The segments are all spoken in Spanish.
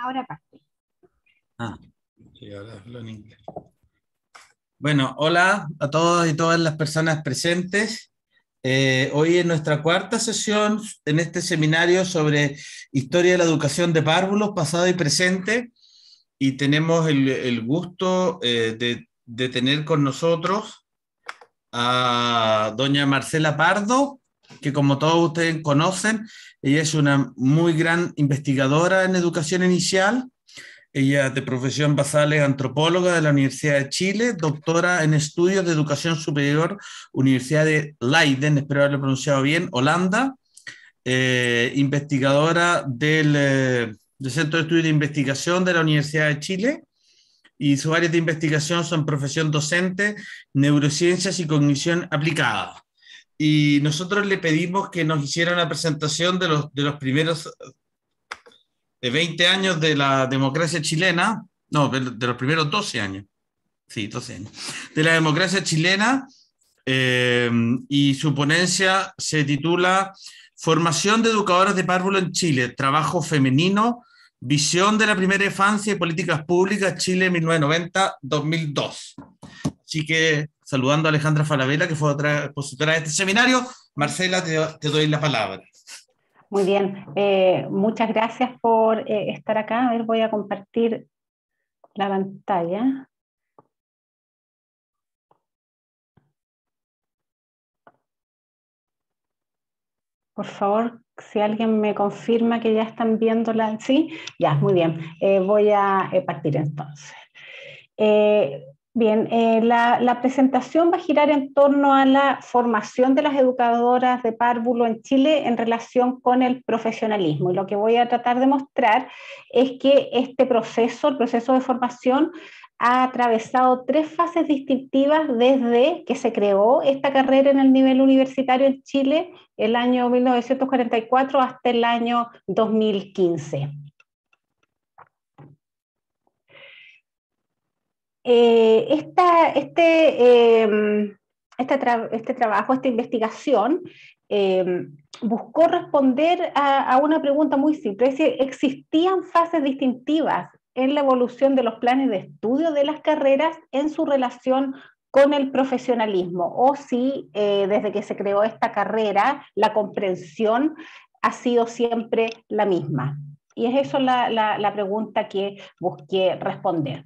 Ahora parte. Ah, sí, ahora hablo en inglés. Bueno, hola a todos y todas las personas presentes. Hoy es nuestra cuarta sesión en este seminario sobre historia de la educación de párvulos, pasado y presente, y tenemos el gusto de tener con nosotros a doña Marcela Pardo, que como todos ustedes conocen, ella es una muy gran investigadora en educación inicial. Ella de profesión basal es antropóloga de la Universidad de Chile, doctora en estudios de educación superior, Universidad de Leiden, espero haberlo pronunciado bien, Holanda, investigadora del Centro de Estudios de Investigación de la Universidad de Chile, y sus áreas de investigación son profesión docente, neurociencias y cognición aplicada. Y nosotros le pedimos que nos hiciera una presentación de los primeros de 20 años de la democracia chilena, no, de los primeros 12 años, sí, 12 años, de la democracia chilena, eh, y su ponencia se titula Formación de educadores de párvulo en Chile, trabajo femenino, visión de la primera infancia y políticas públicas, Chile 1990-2002. Así que, saludando a Alejandra Falabella, que fue otra expositora de este seminario, Marcela, te doy la palabra. Muy bien, muchas gracias por estar acá. A ver, voy a compartir la pantalla. Por favor, si alguien me confirma que ya están viéndola, ¿sí? Ya, muy bien. Voy a partir entonces. Bien, la presentación va a girar en torno a la formación de las educadoras de párvulo en Chile en relación con el profesionalismo. Y lo que voy a tratar de mostrar es que este proceso, el proceso de formación, ha atravesado tres fases distintivas desde que se creó esta carrera en el nivel universitario en Chile, el año 1944 hasta el año 2015. Este trabajo, esta investigación, buscó responder a una pregunta muy simple, es decir, ¿existían fases distintivas en la evolución de los planes de estudio de las carreras en su relación con el profesionalismo? O si desde que se creó esta carrera, la comprensión ha sido siempre la misma. Y es eso la pregunta que busqué responder.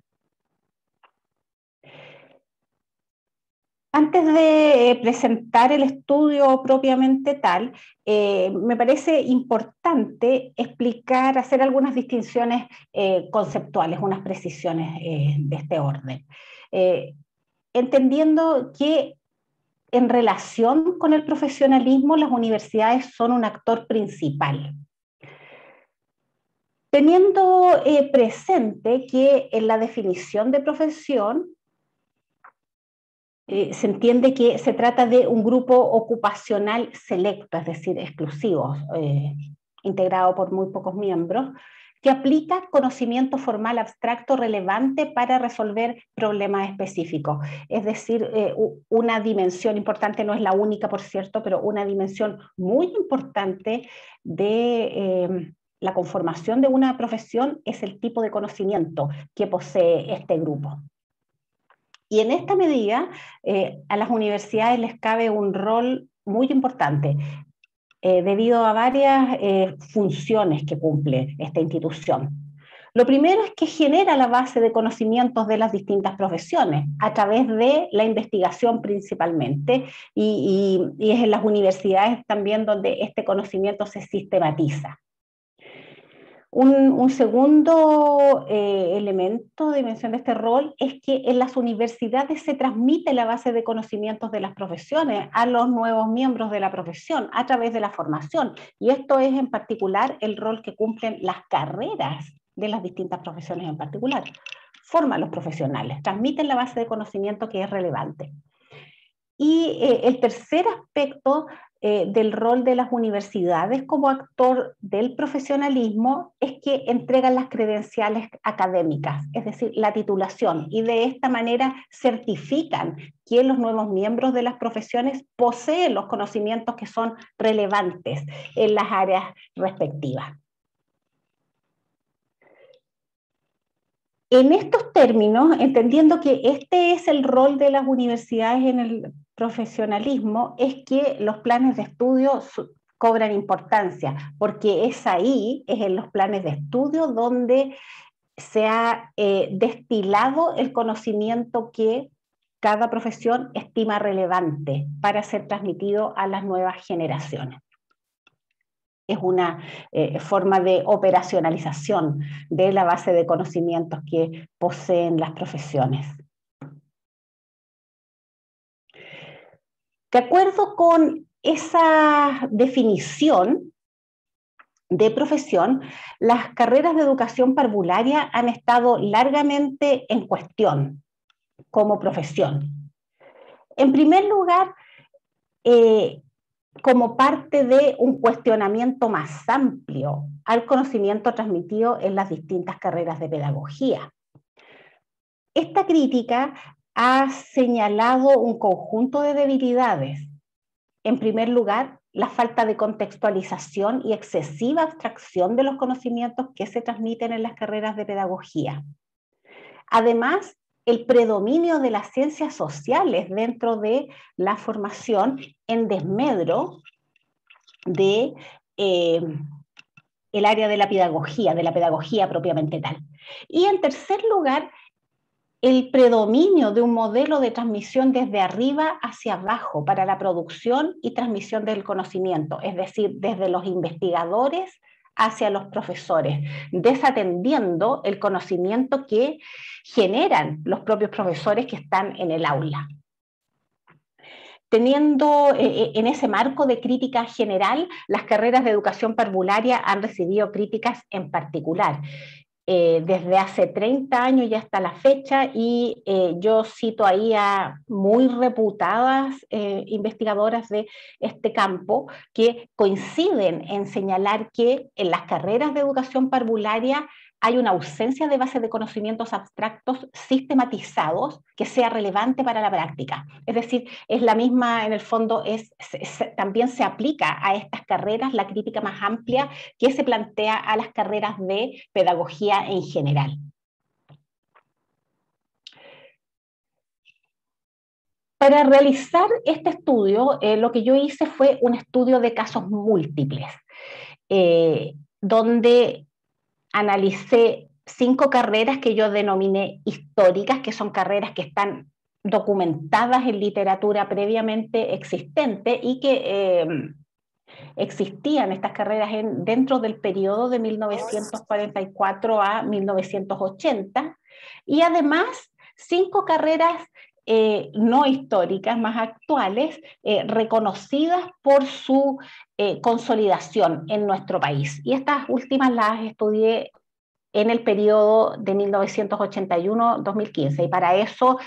Antes de presentar el estudio propiamente tal, me parece importante explicar, hacer algunas distinciones conceptuales, unas precisiones de este orden. Entendiendo que en relación con el profesionalismo, las universidades son un actor principal. Teniendo presente que en la definición de profesión, se entiende que se trata de un grupo ocupacional selecto, es decir, exclusivo, integrado por muy pocos miembros, que aplica conocimiento formal abstracto relevante para resolver problemas específicos. Es decir, una dimensión importante, no es la única, por cierto, pero una dimensión muy importante de la conformación de una profesión es el tipo de conocimiento que posee este grupo. Y en esta medida, a las universidades les cabe un rol muy importante, debido a varias funciones que cumple esta institución. Lo primero es que genera la base de conocimientos de las distintas profesiones, a través de la investigación principalmente, y es en las universidades también donde este conocimiento se sistematiza. Un segundo elemento de dimensión de este rol es que en las universidades se transmite la base de conocimientos de las profesiones a los nuevos miembros de la profesión a través de la formación. Y esto es en particular el rol que cumplen las carreras de las distintas profesiones en particular. Forman los profesionales, transmiten la base de conocimiento que es relevante. Y el tercer aspecto del rol de las universidades como actor del profesionalismo es que entregan las credenciales académicas, es decir, la titulación, y de esta manera certifican que los nuevos miembros de las profesiones poseen los conocimientos que son relevantes en las áreas respectivas. En estos términos, entendiendo que este es el rol de las universidades en el profesionalismo, es que los planes de estudio cobran importancia, porque es ahí, es en los planes de estudio donde se ha destilado el conocimiento que cada profesión estima relevante para ser transmitido a las nuevas generaciones. Es una forma de operacionalización de la base de conocimientos que poseen las profesiones. De acuerdo con esa definición de profesión, las carreras de educación parvularia han estado largamente en cuestión como profesión. En primer lugar, como parte de un cuestionamiento más amplio al conocimiento transmitido en las distintas carreras de pedagogía. Esta crítica ha señalado un conjunto de debilidades. En primer lugar, la falta de contextualización y excesiva abstracción de los conocimientos que se transmiten en las carreras de pedagogía. Además, el predominio de las ciencias sociales dentro de la formación en desmedro de el área de la pedagogía propiamente tal. Y en tercer lugar, el predominio de un modelo de transmisión desde arriba hacia abajo para la producción y transmisión del conocimiento, es decir, desde los investigadores hacia los profesores, desatendiendo el conocimiento que generan los propios profesores que están en el aula. Teniendo en ese marco de crítica general, las carreras de educación parvularia han recibido críticas en particular. Desde hace 30 años ya hasta la fecha, y yo cito ahí a muy reputadas investigadoras de este campo que coinciden en señalar que en las carreras de educación parvularia hay una ausencia de base de conocimientos abstractos sistematizados que sea relevante para la práctica. Es decir, es la misma, en el fondo, también se aplica a estas carreras la crítica más amplia que se plantea a las carreras de pedagogía en general. Para realizar este estudio, lo que yo hice fue un estudio de casos múltiples, donde analicé 5 carreras que yo denominé históricas, que son carreras que están documentadas en literatura previamente existente y que existían estas carreras dentro del periodo de 1944 a 1980, y además 5 carreras no históricas, más actuales, reconocidas por su consolidación en nuestro país. Y estas últimas las estudié en el periodo de 1981-2015, y para eso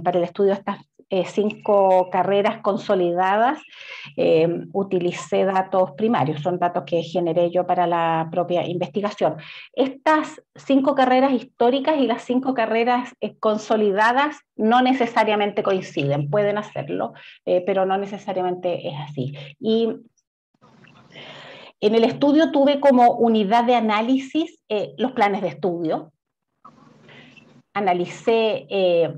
para el estudio de estas 5 carreras consolidadas, utilicé datos primarios, son datos que generé yo para la propia investigación. Estas 5 carreras históricas y las 5 carreras consolidadas no necesariamente coinciden, pueden hacerlo, pero no necesariamente es así. Y en el estudio tuve como unidad de análisis los planes de estudio. Analicé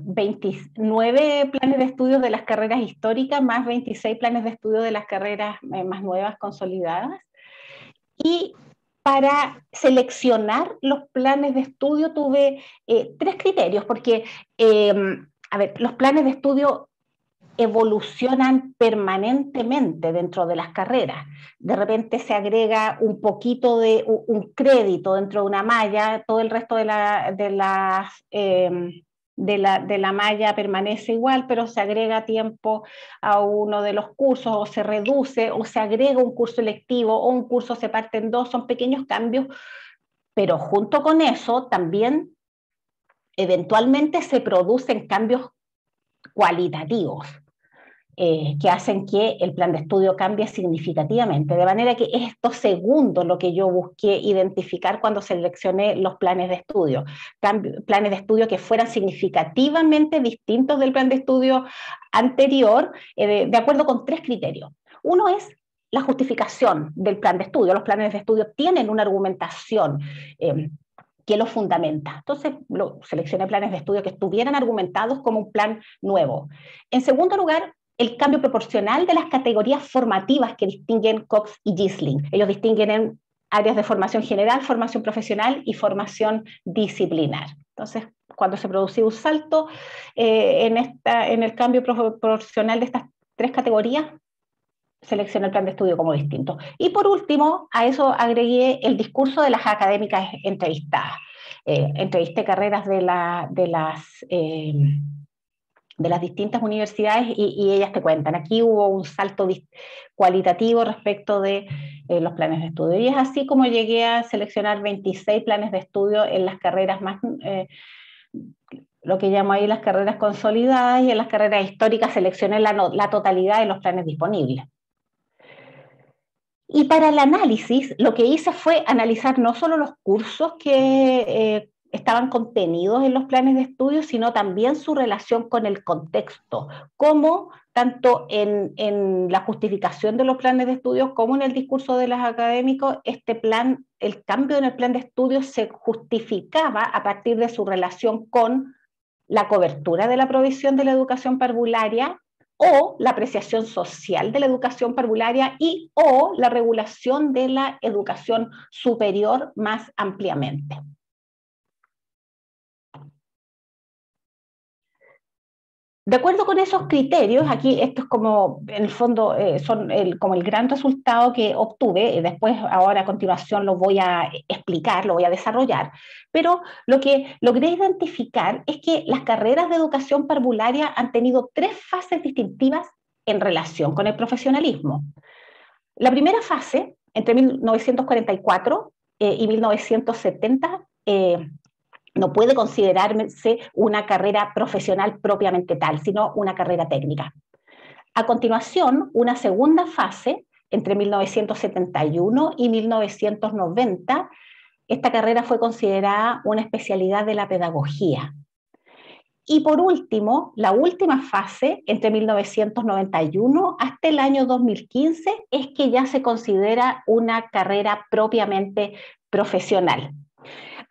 29 planes de estudio de las carreras históricas, más 26 planes de estudio de las carreras más nuevas, consolidadas. Y para seleccionar los planes de estudio tuve 3 criterios, porque, los planes de estudio evolucionan permanentemente dentro de las carreras. De repente se agrega un poquito de un crédito dentro de una malla, todo el resto de la malla permanece igual, pero se agrega tiempo a uno de los cursos, o se reduce, o se agrega un curso electivo, o un curso se parte en 2, son pequeños cambios, pero junto con eso también eventualmente se producen cambios cualitativos, que hacen que el plan de estudio cambie significativamente, de manera que es esto segundo lo que yo busqué identificar cuando seleccioné los planes de estudio, planes de estudio que fueran significativamente distintos del plan de estudio anterior, de acuerdo con 3 criterios. Uno es la justificación del plan de estudio. Los planes de estudio tienen una argumentación que lo fundamenta. Entonces, seleccioné planes de estudio que estuvieran argumentados como un plan nuevo. En segundo lugar, el cambio proporcional de las categorías formativas que distinguen Cox y Gissling. Ellos distinguen en áreas de formación general, formación profesional y formación disciplinar. Entonces, cuando se producía un salto en el cambio proporcional de estas tres categorías, seleccioné el plan de estudio como distinto. Y por último, a eso agregué el discurso de las académicas entrevistadas. Entrevisté carreras de las distintas universidades y ellas te cuentan. Aquí hubo un salto cualitativo respecto de los planes de estudio. Y es así como llegué a seleccionar 26 planes de estudio en las carreras más... lo que llamo ahí las carreras consolidadas, y en las carreras históricas seleccioné la totalidad de los planes disponibles. Y para el análisis, lo que hice fue analizar no solo los cursos que estaban contenidos en los planes de estudio, sino también su relación con el contexto, como tanto en la justificación de los planes de estudio como en el discurso de los académicos, el cambio en el plan de estudio se justificaba a partir de su relación con la cobertura de la provisión de la educación parvularia, o la apreciación social de la educación parvularia o la regulación de la educación superior más ampliamente. De acuerdo con esos criterios, aquí esto es como, en el fondo, como el gran resultado que obtuve, y después, ahora a continuación lo voy a explicar, lo voy a desarrollar, pero lo que logré identificar es que las carreras de educación parvularia han tenido tres fases distintivas en relación con el profesionalismo. La primera fase, entre 1944 y 1970, no puede considerarse una carrera profesional propiamente tal, sino una carrera técnica. A continuación, una segunda fase, entre 1971 y 1990, esta carrera fue considerada una especialidad de la pedagogía. Y por último, la última fase, entre 1991 hasta el año 2015, es que ya se considera una carrera propiamente profesional.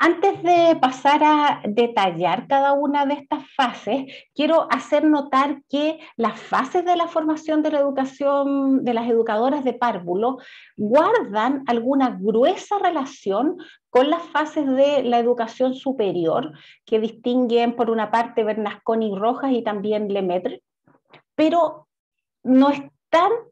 Antes de pasar a detallar cada una de estas fases, quiero hacer notar que las fases de la formación de la educación de las educadoras de párvulo guardan alguna gruesa relación con las fases de la educación superior, que distinguen por una parte Bernasconi y Rojas y también Lemaitre, pero no están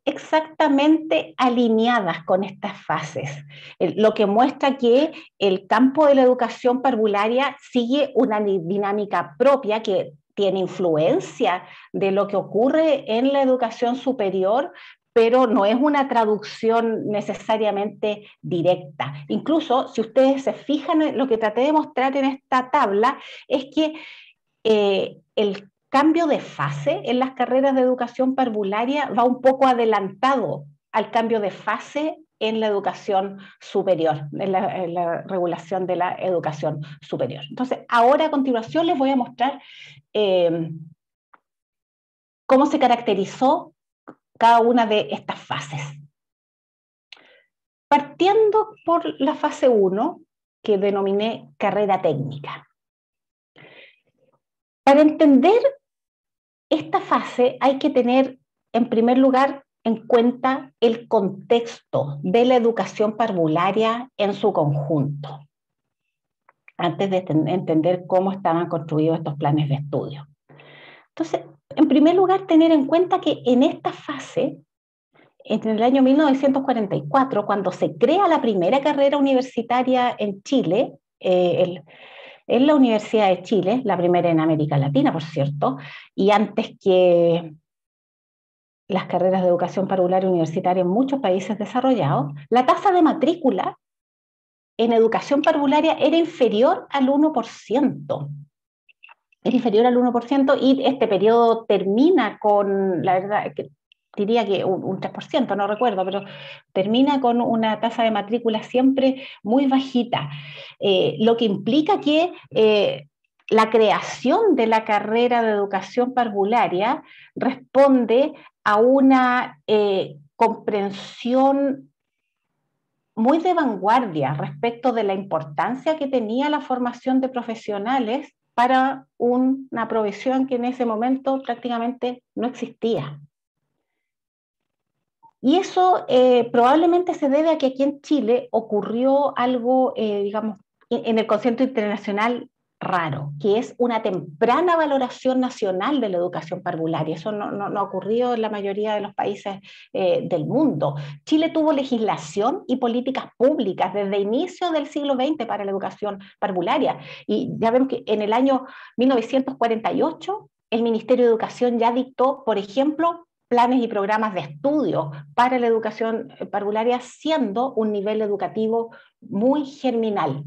exactamente alineadas con estas fases, lo que muestra que el campo de la educación parvularia sigue una dinámica propia que tiene influencia de lo que ocurre en la educación superior, pero no es una traducción necesariamente directa. Incluso, si ustedes se fijan, lo que traté de mostrar en esta tabla es que el cambio de fase en las carreras de educación parvularia va un poco adelantado al cambio de fase en la educación superior, en la regulación de la educación superior. Entonces, ahora a continuación les voy a mostrar cómo se caracterizó cada una de estas fases. Partiendo por la fase 1, que denominé carrera técnica. Para entender esta fase hay que tener, en primer lugar, en cuenta el contexto de la educación parvularia en su conjunto, antes de entender cómo estaban construidos estos planes de estudio. Entonces, en primer lugar, tener en cuenta que en esta fase, en el año 1944, cuando se crea la primera carrera universitaria en Chile, en la Universidad de Chile, la primera en América Latina, por cierto, y antes que las carreras de educación parvularia universitaria en muchos países desarrollados, la tasa de matrícula en educación parvularia era inferior al 1%. Era inferior al 1%, y este periodo termina con, la verdad, diría que un 3%, no recuerdo, pero termina con una tasa de matrícula siempre muy bajita, lo que implica que la creación de la carrera de educación parvularia responde a una comprensión muy de vanguardia respecto de la importancia que tenía la formación de profesionales para una provisión que en ese momento prácticamente no existía. Y eso probablemente se debe a que aquí en Chile ocurrió algo, digamos, en el concierto internacional raro, que es una temprana valoración nacional de la educación parvularia. Eso no ha ocurrido en la mayoría de los países del mundo. Chile tuvo legislación y políticas públicas desde inicio del siglo XX para la educación parvularia. Y ya vemos que en el año 1948 el Ministerio de Educación ya dictó, por ejemplo, planes y programas de estudio para la educación parvularia, siendo un nivel educativo muy germinal.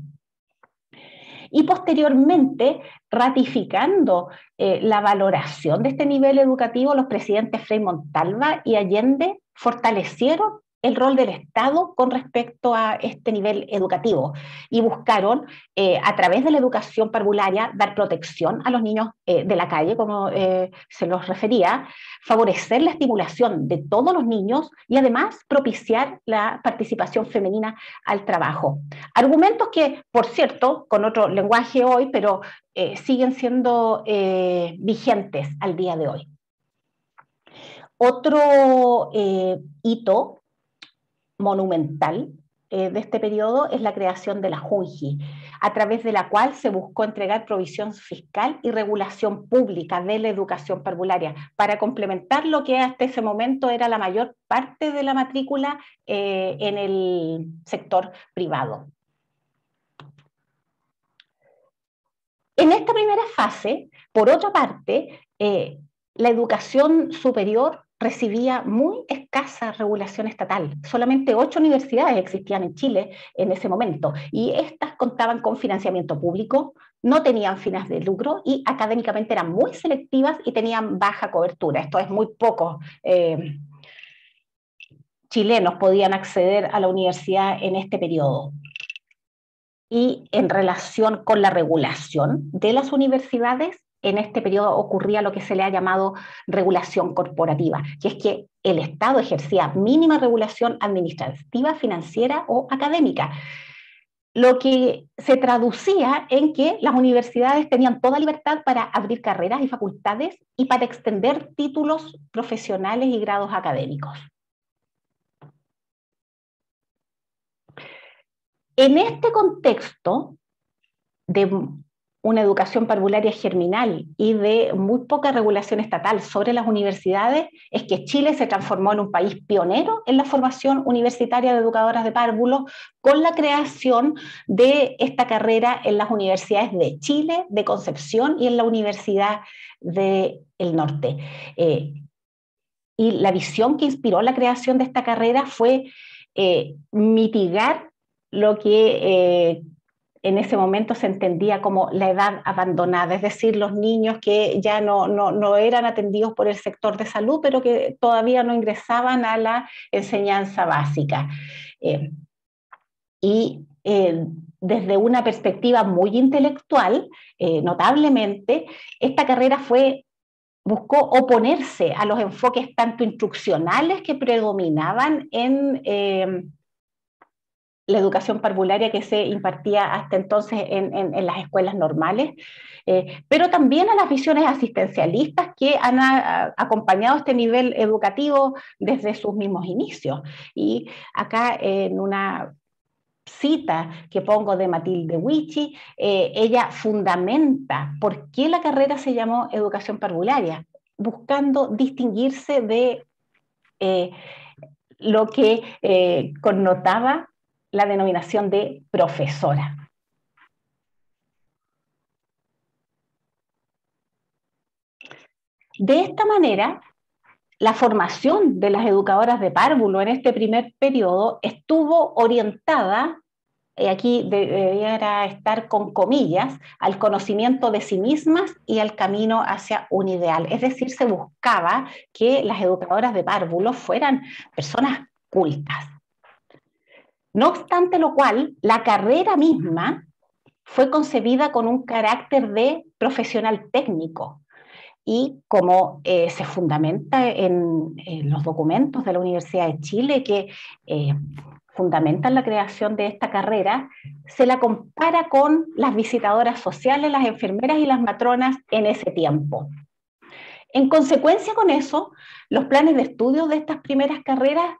Y posteriormente, ratificando la valoración de este nivel educativo, los presidentes Frei Montalva y Allende fortalecieron el rol del Estado con respecto a este nivel educativo y buscaron, a través de la educación parvularia, dar protección a los niños de la calle, como se los refería, favorecer la estimulación de todos los niños y además propiciar la participación femenina al trabajo. Argumentos que, por cierto, con otro lenguaje hoy, pero siguen siendo vigentes al día de hoy. Otro hito monumental de este periodo es la creación de la JUNJI, a través de la cual se buscó entregar provisión fiscal y regulación pública de la educación parvularia para complementar lo que hasta ese momento era la mayor parte de la matrícula en el sector privado. En esta primera fase, por otra parte, la educación superior recibía muy escasa regulación estatal. Solamente 8 universidades existían en Chile en ese momento, y estas contaban con financiamiento público, no tenían fines de lucro y académicamente eran muy selectivas y tenían baja cobertura. Esto es, muy pocos chilenos podían acceder a la universidad en este periodo. Y en relación con la regulación de las universidades, en este periodo ocurría lo que se le ha llamado regulación corporativa, que es que el Estado ejercía mínima regulación administrativa, financiera o académica, lo que se traducía en que las universidades tenían toda libertad para abrir carreras y facultades y para extender títulos profesionales y grados académicos. En este contexto de una educación parvularia germinal y de muy poca regulación estatal sobre las universidades, es que Chile se transformó en un país pionero en la formación universitaria de educadoras de párvulos, con la creación de esta carrera en las universidades de Chile, de Concepción y en la Universidad del Norte. Y la visión que inspiró la creación de esta carrera fue mitigar lo que en ese momento se entendía como la edad abandonada, es decir, los niños que ya no eran atendidos por el sector de salud, pero que todavía no ingresaban a la enseñanza básica. Desde una perspectiva muy intelectual, notablemente, esta carrera buscó oponerse a los enfoques tanto instruccionales que predominaban en la educación parvularia que se impartía hasta entonces en las escuelas normales, pero también a las visiones asistencialistas que han acompañado este nivel educativo desde sus mismos inicios. Y acá en una cita que pongo de Matilde Huichi, ella fundamenta por qué la carrera se llamó educación parvularia, buscando distinguirse de lo que connotaba la denominación de profesora. De esta manera, la formación de las educadoras de párvulo en este primer periodo estuvo orientada, aquí debiera estar con comillas, al conocimiento de sí mismas y al camino hacia un ideal. Es decir, se buscaba que las educadoras de párvulos fueran personas cultas. No obstante lo cual, la carrera misma fue concebida con un carácter de profesional técnico, y como se fundamenta en los documentos de la Universidad de Chile, que fundamentan la creación de esta carrera, se la compara con las visitadoras sociales, las enfermeras y las matronas en ese tiempo. En consecuencia con eso, los planes de estudios de estas primeras carreras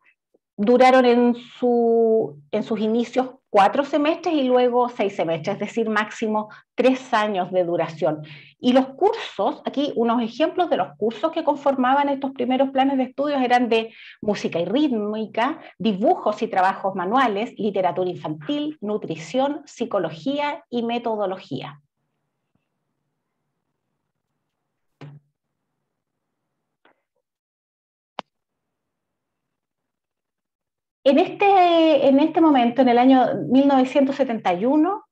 duraron en sus inicios 4 semestres y luego 6 semestres, es decir, máximo 3 años de duración. Y los cursos, aquí unos ejemplos de los cursos que conformaban estos primeros planes de estudios eran de música y rítmica, dibujos y trabajos manuales, literatura infantil, nutrición, psicología y metodología. En este momento, en el año 1971,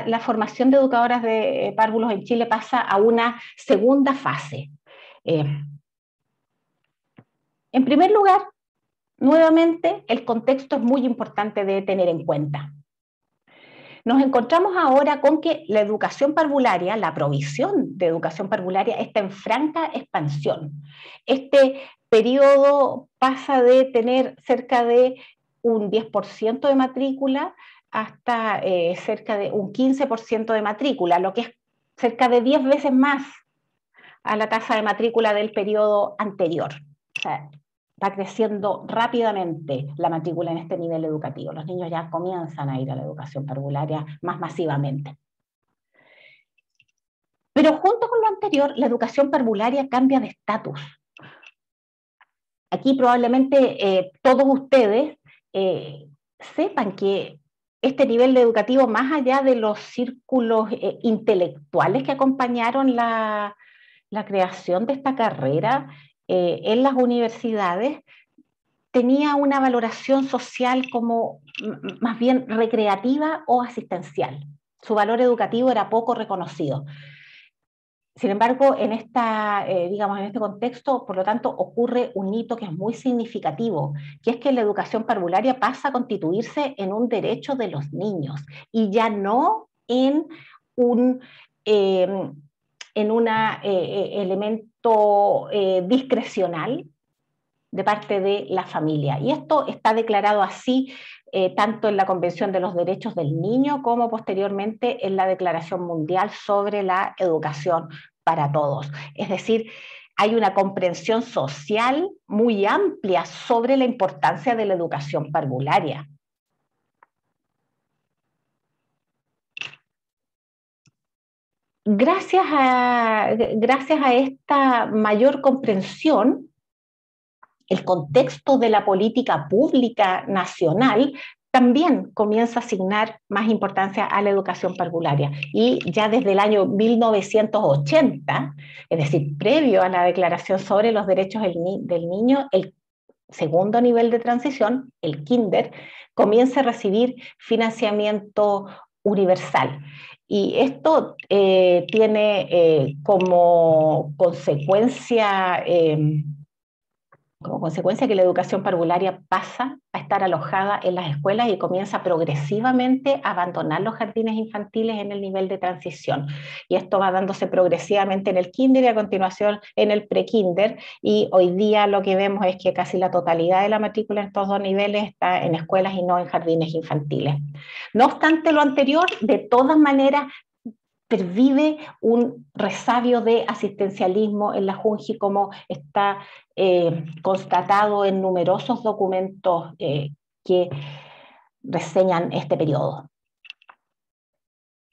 la formación de educadoras de párvulos en Chile pasa a una segunda fase. En primer lugar, nuevamente, el contexto es muy importante de tener en cuenta. Nos encontramos ahora con que la educación parvularia, la provisión de educación parvularia está en franca expansión. Este periodo pasa de tener cerca de un 10% de matrícula hasta cerca de un 15% de matrícula, lo que es cerca de 10 veces más a la tasa de matrícula del periodo anterior. O sea, va creciendo rápidamente la matrícula en este nivel educativo. Los niños ya comienzan a ir a la educación parvularia más masivamente. Pero junto con lo anterior, la educación parvularia cambia de estatus. Aquí probablemente todos ustedes sepan que este nivel educativo, más allá de los círculos intelectuales que acompañaron la creación de esta carrera en las universidades, tenía una valoración social como más bien recreativa o asistencial. Su valor educativo era poco reconocido. Sin embargo, en este contexto, por lo tanto, ocurre un hito que es muy significativo, que es que la educación parvularia pasa a constituirse en un derecho de los niños y ya no en un elemento discrecional de parte de la familia. Y esto está declarado así tanto en la Convención de los Derechos del Niño como posteriormente en la Declaración Mundial sobre la Educación para Todos. Es decir, hay una comprensión social muy amplia sobre la importancia de la educación parvularia. Gracias a esta mayor comprensión, el contexto de la política pública nacional también comienza a asignar más importancia a la educación parvularia. Y ya desde el año 1980, es decir, previo a la Declaración sobre los Derechos del Niño, el segundo nivel de transición, el kinder, comienza a recibir financiamiento universal. Y esto tiene como consecuencia que la educación parvularia pasa a estar alojada en las escuelas y comienza progresivamente a abandonar los jardines infantiles en el nivel de transición. Y esto va dándose progresivamente en el kinder y a continuación en el pre-kinder, y hoy día lo que vemos es que casi la totalidad de la matrícula en estos dos niveles está en escuelas y no en jardines infantiles. No obstante lo anterior, de todas maneras, pervive un resabio de asistencialismo en la Junji, como está constatado en numerosos documentos que reseñan este periodo.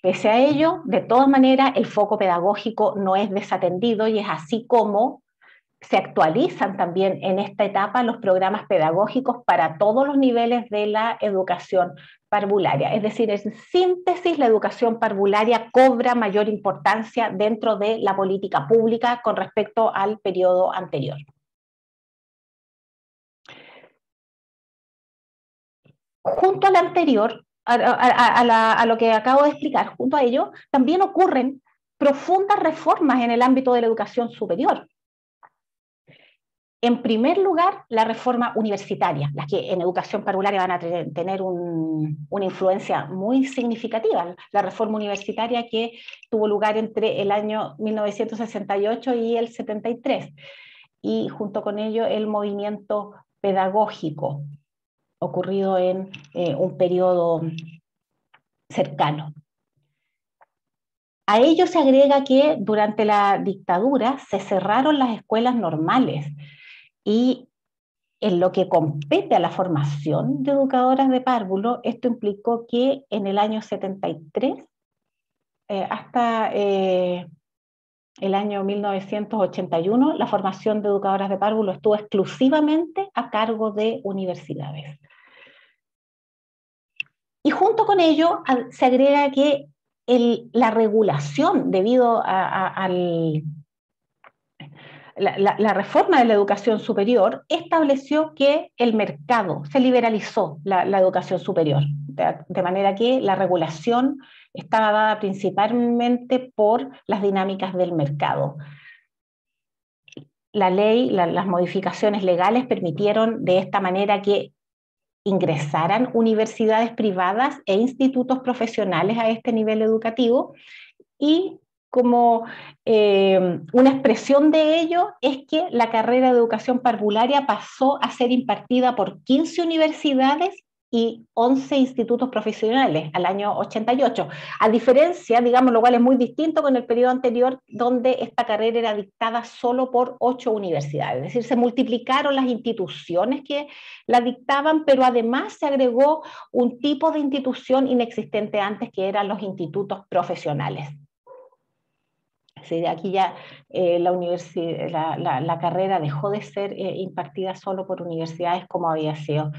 Pese a ello, de todas maneras, el foco pedagógico no es desatendido y es así como se actualizan también en esta etapa los programas pedagógicos para todos los niveles de la educación parvularia. Es decir, en síntesis, la educación parvularia cobra mayor importancia dentro de la política pública con respecto al periodo anterior. Junto al anterior, a lo que acabo de explicar, junto a ello, también ocurren profundas reformas en el ámbito de la educación superior. En primer lugar, la reforma universitaria, las que en educación parvularia van a tener una influencia muy significativa. La reforma universitaria que tuvo lugar entre el año 1968 y el 73, y junto con ello el movimiento pedagógico. ocurrido en un periodo cercano. A ello se agrega que durante la dictadura se cerraron las escuelas normales y en lo que compete a la formación de educadoras de párvulo, esto implicó que en el año 73 hasta el año 1981 la formación de educadoras de párvulo estuvo exclusivamente a cargo de universidades. Y junto con ello se agrega que la regulación debido la reforma de la educación superior estableció que el mercado, se liberalizó la educación superior, de manera que la regulación estaba dada principalmente por las dinámicas del mercado. La ley, las modificaciones legales permitieron de esta manera que ingresaran universidades privadas e institutos profesionales a este nivel educativo, y como una expresión de ello es que la carrera de educación parvularia pasó a ser impartida por 15 universidades y 11 institutos profesionales al año 88, a diferencia, digamos, lo cual es muy distinto con el periodo anterior, donde esta carrera era dictada solo por 8 universidades, es decir, se multiplicaron las instituciones que la dictaban, pero además se agregó un tipo de institución inexistente antes, que eran los institutos profesionales. Sí, aquí ya la carrera dejó de ser impartida solo por universidades como había sido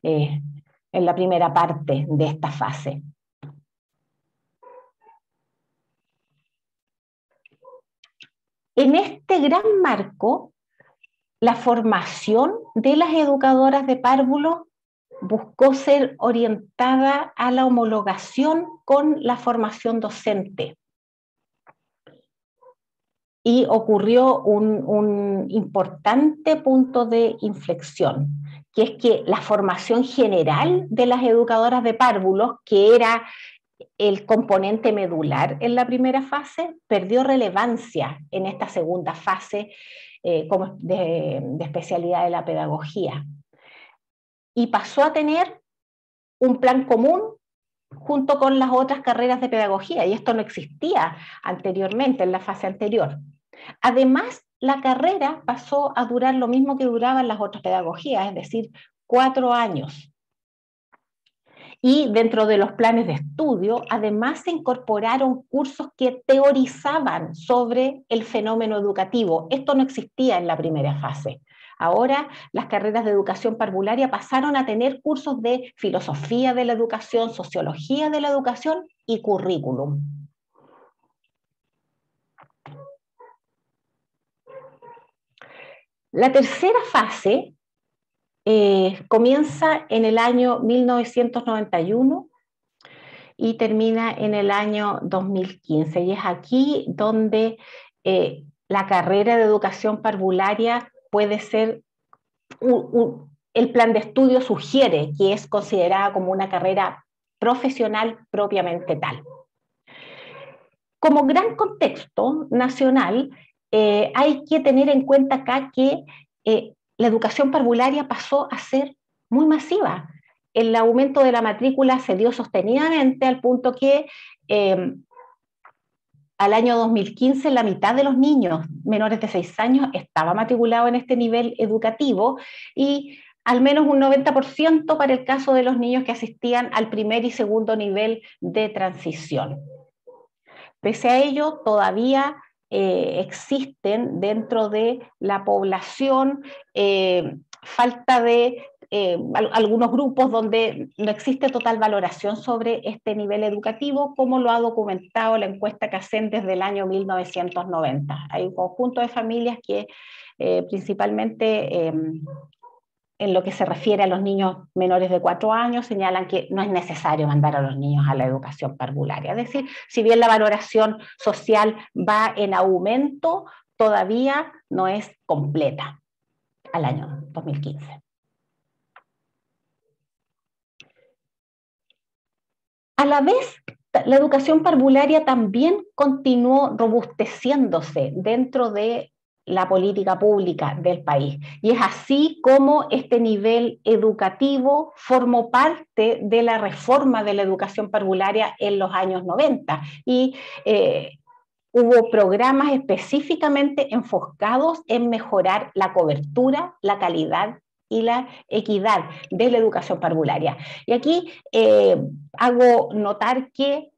en la primera parte de esta fase. En este gran marco, la formación de las educadoras de párvulos buscó ser orientada a la homologación con la formación docente. Y ocurrió un importante punto de inflexión, que es que la formación general de las educadoras de párvulos, que era el componente medular en la primera fase, perdió relevancia en esta segunda fase como de especialidad de la pedagogía. Y pasó a tener un plan común junto con las otras carreras de pedagogía, y esto no existía anteriormente, en la fase anterior. Además, la carrera pasó a durar lo mismo que duraban las otras pedagogías, es decir, 4 años. Y dentro de los planes de estudio, además se incorporaron cursos que teorizaban sobre el fenómeno educativo. Esto no existía en la primera fase. Ahora las carreras de educación parvularia pasaron a tener cursos de filosofía de la educación, sociología de la educación y currículum. La tercera fase comienza en el año 1991 y termina en el año 2015. Y es aquí donde la carrera de educación parvularia puede ser, el plan de estudio sugiere que es considerada como una carrera profesional propiamente tal. Como gran contexto nacional, hay que tener en cuenta acá que la educación parvularia pasó a ser muy masiva. El aumento de la matrícula se dio sostenidamente al punto que al año 2015 la mitad de los niños menores de 6 años estaba matriculado en este nivel educativo, y al menos un 90% para el caso de los niños que asistían al primer y segundo nivel de transición. Pese a ello, todavía existen dentro de la población falta de algunos grupos donde no existe total valoración sobre este nivel educativo, como lo ha documentado la encuesta CACEN desde el año 1990. Hay un conjunto de familias que principalmente en lo que se refiere a los niños menores de 4 años, señalan que no es necesario mandar a los niños a la educación parvularia. Es decir, si bien la valoración social va en aumento, todavía no es completa al año 2015. A la vez, la educación parvularia también continuó robusteciéndose dentro de la política pública del país. Y es así como este nivel educativo formó parte de la reforma de la educación parvularia en los años 90. Y hubo programas específicamente enfocados en mejorar la cobertura, la calidad y la equidad de la educación parvularia. Y aquí hago notar que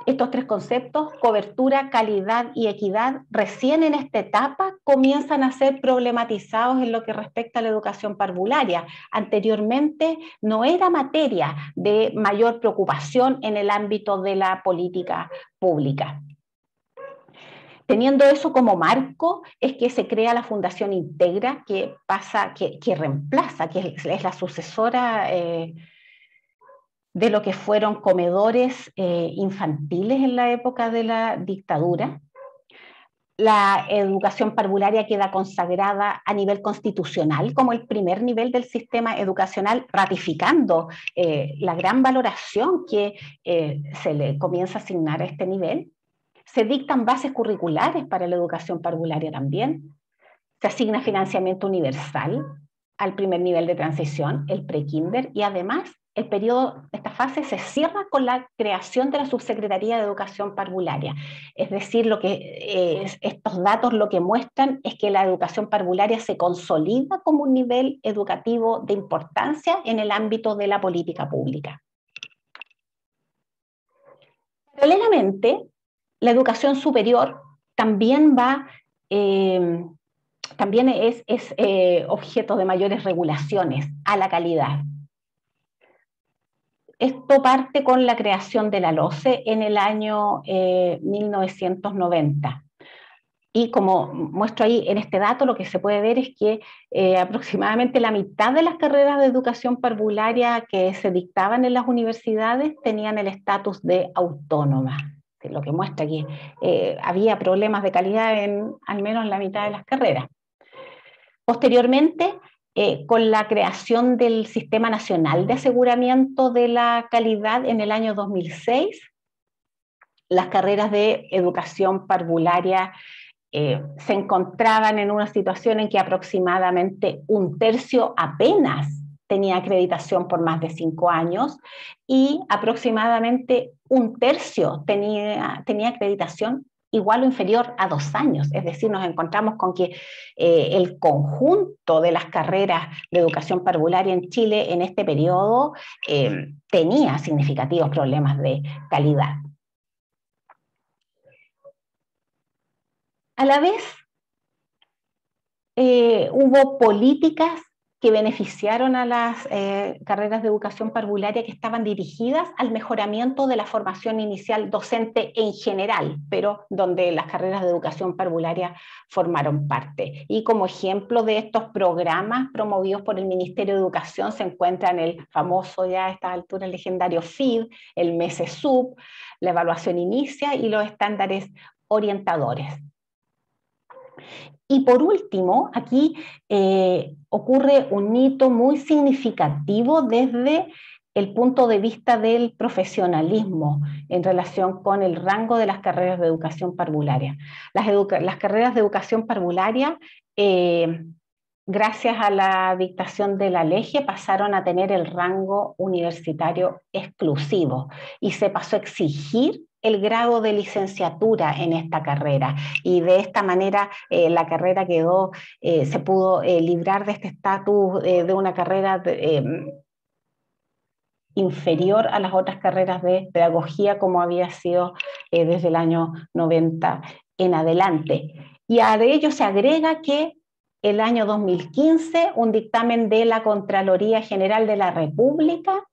estos tres conceptos, cobertura, calidad y equidad, recién en esta etapa comienzan a ser problematizados en lo que respecta a la educación parvularia. Anteriormente no era materia de mayor preocupación en el ámbito de la política pública. Teniendo eso como marco, es que se crea la Fundación Integra, que reemplaza, que es la sucesora de lo que fueron comedores infantiles en la época de la dictadura. La educación parvularia queda consagrada a nivel constitucional como el primer nivel del sistema educacional, ratificando la gran valoración que se le comienza a asignar a este nivel. Se dictan bases curriculares para la educación parvularia también. Se asigna financiamiento universal al primer nivel de transición, el pre-kinder, y además el periodo, esta fase se cierra con la creación de la Subsecretaría de Educación Parvularia. Es decir, estos datos lo que muestran es que la educación parvularia se consolida como un nivel educativo de importancia en el ámbito de la política pública. Paralelamente, la educación superior también también es objeto de mayores regulaciones a la calidad. Esto parte con la creación de la LOCE en el año 1990. Y como muestro ahí en este dato, lo que se puede ver es que aproximadamente la mitad de las carreras de educación parvularia que se dictaban en las universidades tenían el estatus de autónoma. Lo que muestra que había problemas de calidad en al menos la mitad de las carreras. Posteriormente, con la creación del Sistema Nacional de Aseguramiento de la Calidad en el año 2006, las carreras de educación parvularia se encontraban en una situación en que aproximadamente un tercio apenas tenía acreditación por más de 5 años y aproximadamente un tercio tenía acreditación igual o inferior a 2 años. Es decir, nos encontramos con que el conjunto de las carreras de educación parvularia en Chile en este periodo tenía significativos problemas de calidad. A la vez, hubo políticas que beneficiaron a las carreras de educación parvularia que estaban dirigidas al mejoramiento de la formación inicial docente en general, pero donde las carreras de educación parvularia formaron parte. Y como ejemplo de estos programas promovidos por el Ministerio de Educación se encuentran el famoso ya a esta altura legendario FID, el MESESUB, la evaluación inicia y los estándares orientadores. Y por último, aquí ocurre un hito muy significativo desde el punto de vista del profesionalismo en relación con el rango de las carreras de educación parvularia. Las carreras de educación parvularia, gracias a la dictación de la LEGE, pasaron a tener el rango universitario exclusivo y se pasó a exigir el grado de licenciatura en esta carrera, y de esta manera la carrera se pudo librar de este estatus de una carrera inferior a las otras carreras de pedagogía como había sido desde el año 90 en adelante. Y a ello se agrega que el año 2015 un dictamen de la Contraloría General de la República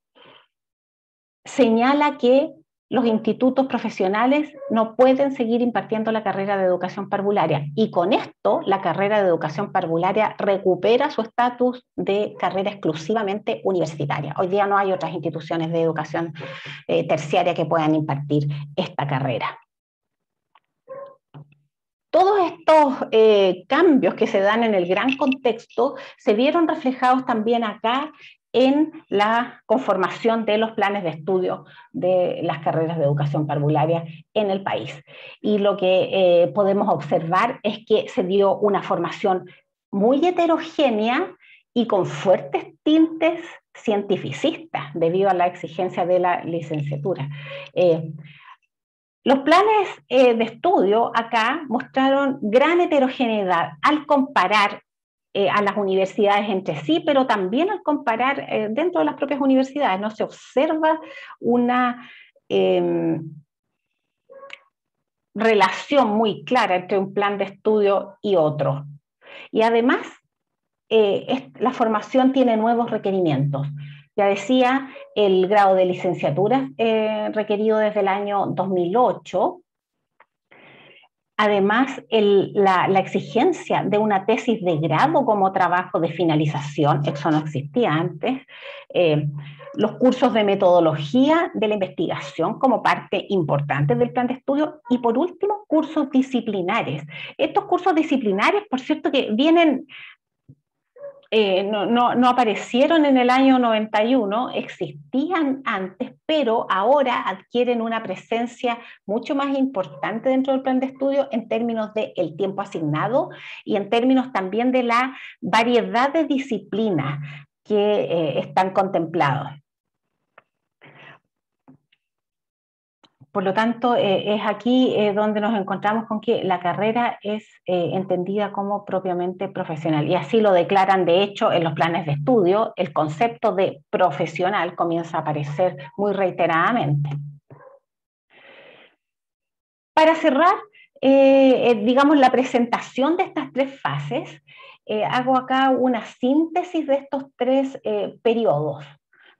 señala que los institutos profesionales no pueden seguir impartiendo la carrera de educación parvularia, y con esto la carrera de educación parvularia recupera su estatus de carrera exclusivamente universitaria. Hoy día no hay otras instituciones de educación terciaria que puedan impartir esta carrera. Todos estos cambios que se dan en el gran contexto se vieron reflejados también acá en la conformación de los planes de estudio de las carreras de educación parvularia en el país. Y lo que podemos observar es que se dio una formación muy heterogénea y con fuertes tintes cientificistas debido a la exigencia de la licenciatura. Los planes de estudio acá mostraron gran heterogeneidad al comparar a las universidades entre sí, pero también al comparar dentro de las propias universidades. No se observa una relación muy clara entre un plan de estudio y otro. Y además, la formación tiene nuevos requerimientos. Ya decía, el grado de licenciatura requerido desde el año 2008. Además, la exigencia de una tesis de grado como trabajo de finalización, eso no existía antes, los cursos de metodología de la investigación como parte importante del plan de estudio y, por último, cursos disciplinares. Estos cursos disciplinares, por cierto, que vienen... no aparecieron en el año 91, existían antes, pero ahora adquieren una presencia mucho más importante dentro del plan de estudio en términos del tiempo asignado y en términos también de la variedad de disciplinas que están contemplados. Por lo tanto, es aquí donde nos encontramos con que la carrera es entendida como propiamente profesional. Y así lo declaran, de hecho, en los planes de estudio. El concepto de profesional comienza a aparecer muy reiteradamente. Para cerrar, digamos, la presentación de estas tres fases, hago acá una síntesis de estos tres periodos.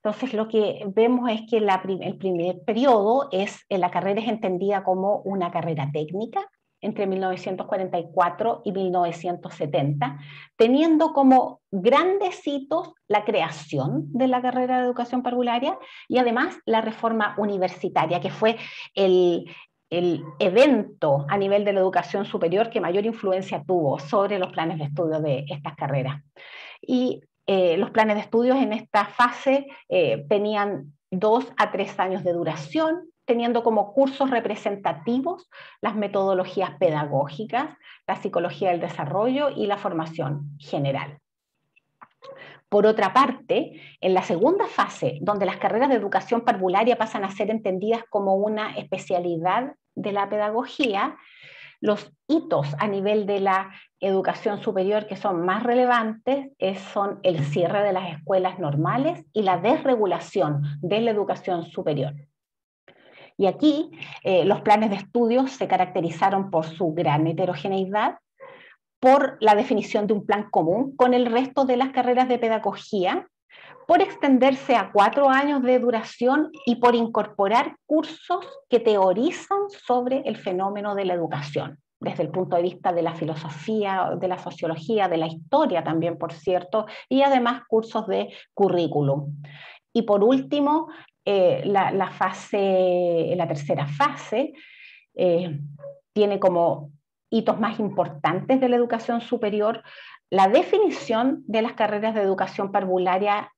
Entonces, lo que vemos es que el primer periodo la carrera es entendida como una carrera técnica entre 1944 y 1970, teniendo como grandes hitos la creación de la carrera de educación parvularia y además la reforma universitaria, que fue el evento a nivel de la educación superior que mayor influencia tuvo sobre los planes de estudio de estas carreras. Y los planes de estudios en esta fase tenían 2 a 3 años de duración, teniendo como cursos representativos las metodologías pedagógicas, la psicología del desarrollo y la formación general. Por otra parte, en la segunda fase, donde las carreras de educación parvularia pasan a ser entendidas como una especialidad de la pedagogía, los hitos a nivel de la educación superior que son más relevantes son el cierre de las escuelas normales y la desregulación de la educación superior. Y aquí los planes de estudios se caracterizaron por su gran heterogeneidad, por la definición de un plan común con el resto de las carreras de pedagogía, por extenderse a 4 años de duración y por incorporar cursos que teorizan sobre el fenómeno de la educación, desde el punto de vista de la filosofía, de la sociología, de la historia también, por cierto, y además cursos de currículum. Y por último, la tercera fase tiene como hitos más importantes de la educación superior la definición de las carreras de educación parvularia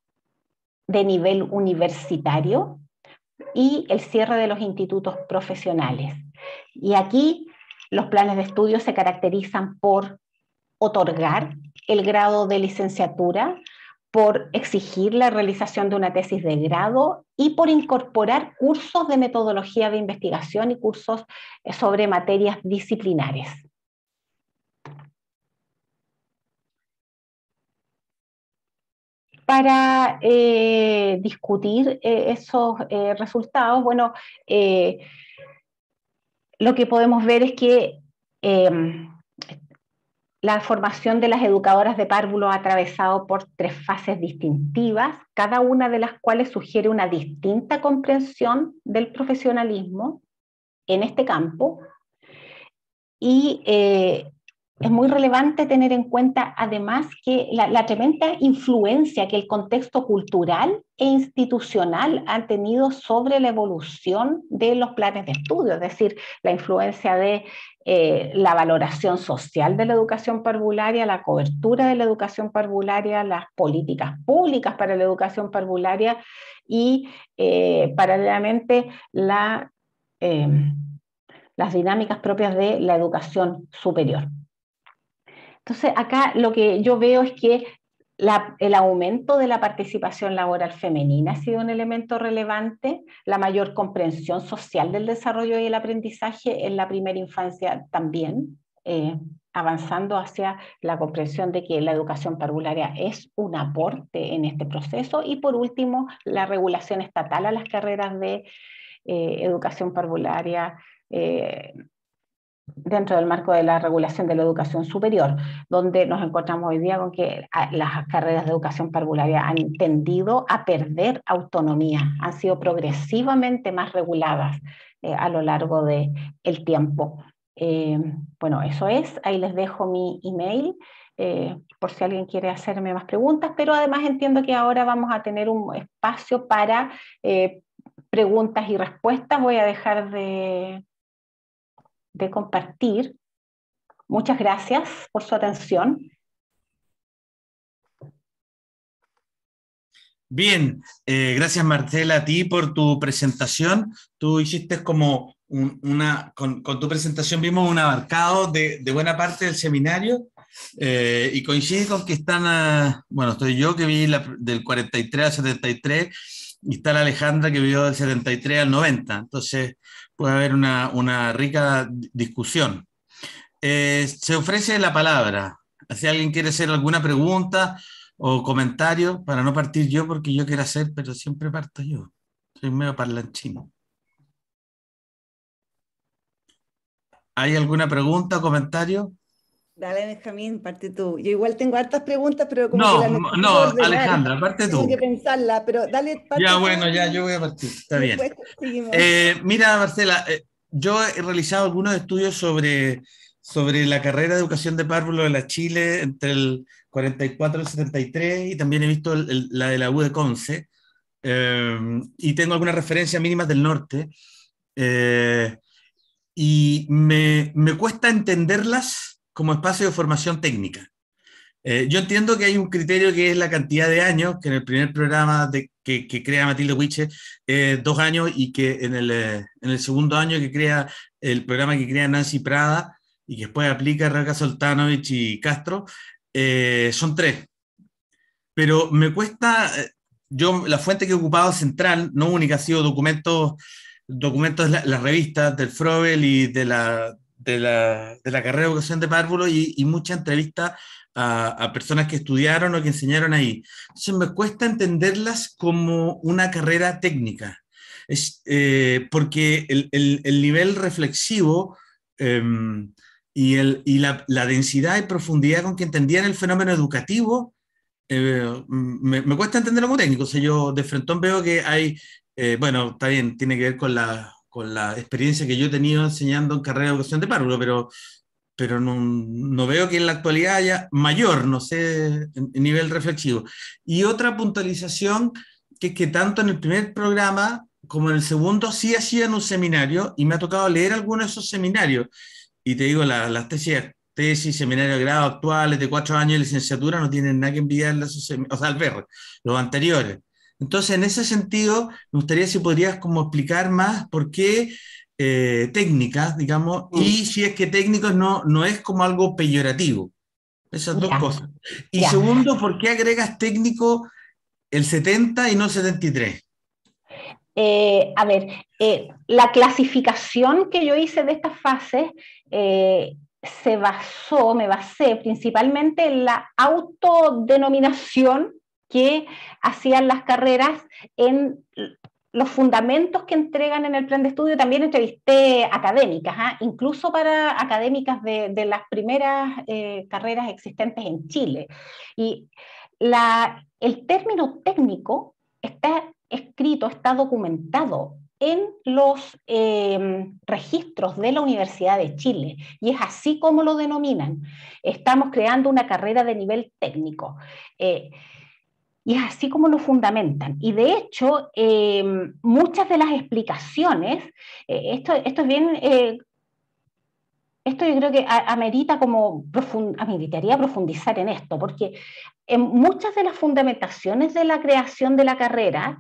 de nivel universitario y el cierre de los institutos profesionales. Y aquí los planes de estudio se caracterizan por otorgar el grado de licenciatura, por exigir la realización de una tesis de grado y por incorporar cursos de metodología de investigación y cursos sobre materias disciplinares. Para discutir esos resultados, bueno, lo que podemos ver es que la formación de las educadoras de párvulo ha atravesado por 3 fases distintivas, cada una de las cuales sugiere una distinta comprensión del profesionalismo en este campo, y es muy relevante tener en cuenta además que la tremenda influencia que el contexto cultural e institucional ha tenido sobre la evolución de los planes de estudio, es decir, la influencia de la valoración social de la educación parvularia, la cobertura de la educación parvularia, las políticas públicas para la educación parvularia y paralelamente las dinámicas propias de la educación superior. Entonces, acá lo que yo veo es que el aumento de la participación laboral femenina ha sido un elemento relevante, la mayor comprensión social del desarrollo y el aprendizaje en la primera infancia también, avanzando hacia la comprensión de que la educación parvularia es un aporte en este proceso, y por último, la regulación estatal a las carreras de educación parvularia dentro del marco de la regulación de la educación superior, donde nos encontramos hoy día con que las carreras de educación parvularia han tendido a perder autonomía, han sido progresivamente más reguladas a lo largo del tiempo. Bueno, eso es, ahí les dejo mi email, por si alguien quiere hacerme más preguntas, pero además entiendo que ahora vamos a tener un espacio para preguntas y respuestas. Voy a dejar de compartir. Muchas gracias por su atención. Bien, gracias Marcela a ti por tu presentación. Tú hiciste como con tu presentación vimos un abarcado de buena parte del seminario, y coincide con que están, bueno, estoy yo que vi del 43 al 73 y está la Alejandra que vivió del 73 al 90, entonces puede haber una rica discusión. Se ofrece la palabra. Si alguien quiere hacer alguna pregunta o comentario, para no partir yo, porque yo quiero hacer, pero siempre parto yo. Soy medio parlanchino. ¿Hay alguna pregunta o comentario? Dale, Benjamín, parte tú. Yo igual tengo hartas preguntas, pero como que No, las necesito no, ordenar. Alejandra, parte Tengo tú. que pensarla, pero dale, Ya, parte tú bueno, ya, yo voy a partir. Está y bien. después seguimos. Mira, Marcela, yo he realizado algunos estudios sobre la carrera de educación de párvulo de la Chile entre el 44 y el 73, y también he visto la de la U de Conce, y tengo algunas referencias mínimas del norte, eh, y me cuesta entenderlas como espacio de formación técnica. Yo entiendo que hay un criterio que es la cantidad de años, que en el primer programa que crea Matilde Huiche, 2 años, y que en el segundo año que crea el programa que crea Nancy Prada y que después aplica Raca Soltanovich y Castro, son 3. Pero me cuesta, yo la fuente que he ocupado central, no única, ha sido documentos de las revistas del Frobel y de la carrera de educación de párvulo, y muchas entrevistas a personas que estudiaron o que enseñaron ahí. Entonces me cuesta entenderlas como una carrera técnica, porque el nivel reflexivo, eh, y la densidad y profundidad con que entendían el fenómeno educativo, me cuesta entenderlo como técnico. O sea, yo de frentón veo que hay, bueno, está bien, tiene que ver con la experiencia que yo he tenido enseñando en carrera de educación de párvulo, pero no veo que en la actualidad haya mayor, no sé, en nivel reflexivo. Y otra puntualización, que es que tanto en el primer programa como en el segundo sí hacían un seminario, y me ha tocado leer algunos de esos seminarios. Y te digo, las tesis, seminarios de grado actuales de 4 años de licenciatura no tienen nada que envidiarle a o sea, al ver los anteriores. Entonces, en ese sentido, me gustaría si podrías como explicar más por qué técnicas, digamos, y si es que técnicos no es como algo peyorativo. Esas dos Ya, cosas. Y ya. segundo, ¿por qué agregas técnico el 70 y no el 73? A ver, la clasificación que yo hice de estas fases me basé principalmente en la autodenominación que hacían las carreras en los fundamentos que entregan en el plan de estudio. También entrevisté académicas, incluso para académicas de las primeras carreras existentes en Chile. Y el término técnico está escrito, está documentado en los registros de la Universidad de Chile, y es así como lo denominan. Estamos creando una carrera de nivel técnico. Y es así como lo fundamentan. Y de hecho, muchas de las explicaciones, esto es bien, esto yo creo que ameritaría profundizar en esto, porque en muchas de las fundamentaciones de la creación de la carrera,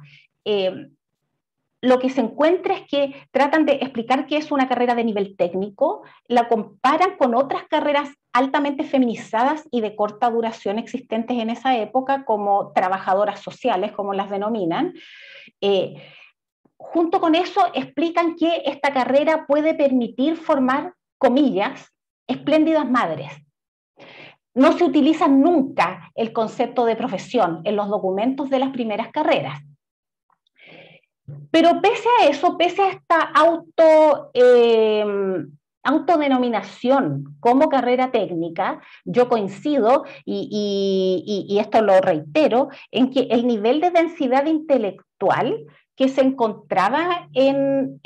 lo que se encuentra es que tratan de explicar qué es una carrera de nivel técnico, la comparan con otras carreras altamente feminizadas y de corta duración existentes en esa época, como trabajadoras sociales, como las denominan. Junto con eso explican que esta carrera puede permitir formar, comillas, espléndidas madres. No se utiliza nunca el concepto de profesión en los documentos de las primeras carreras. Pero pese a eso, pese a esta autodenominación como carrera técnica, yo coincido, y esto lo reitero, en que el nivel de densidad intelectual que se encontraba en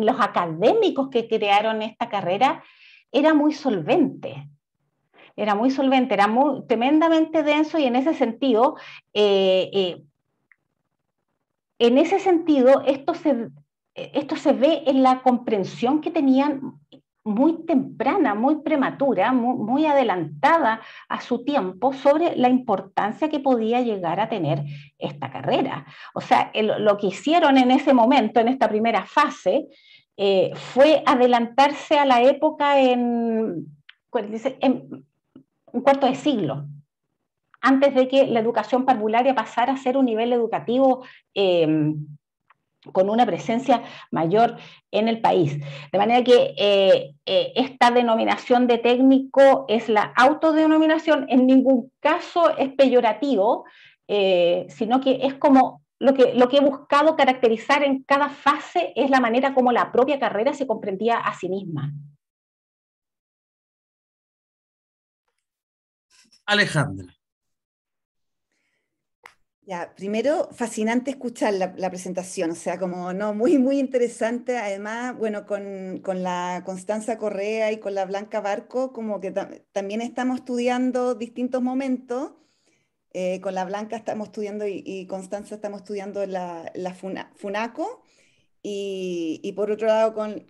los académicos que crearon esta carrera era muy solvente. Era muy solvente, era tremendamente denso, y en ese sentido, esto se ve en la comprensión que tenían muy temprana, muy prematura, muy adelantada a su tiempo, sobre la importancia que podía llegar a tener esta carrera. O sea, lo que hicieron en ese momento, en esta primera fase, fue adelantarse a la época en un cuarto de siglo, antes de que la educación parvularia pasara a ser un nivel educativo con una presencia mayor en el país. De manera que esta denominación de técnico es la autodenominación, en ningún caso es peyorativo, sino que es como lo que he buscado caracterizar en cada fase es la manera como la propia carrera se comprendía a sí misma. Alejandra. Ya, primero, fascinante escuchar la presentación, o sea, como no, muy, muy interesante. Además, bueno, con la Constanza Correa y con la Blanca Barco, como que también estamos estudiando distintos momentos. Con la Blanca estamos estudiando y Constanza estamos estudiando la FUNACO. Y por otro lado, con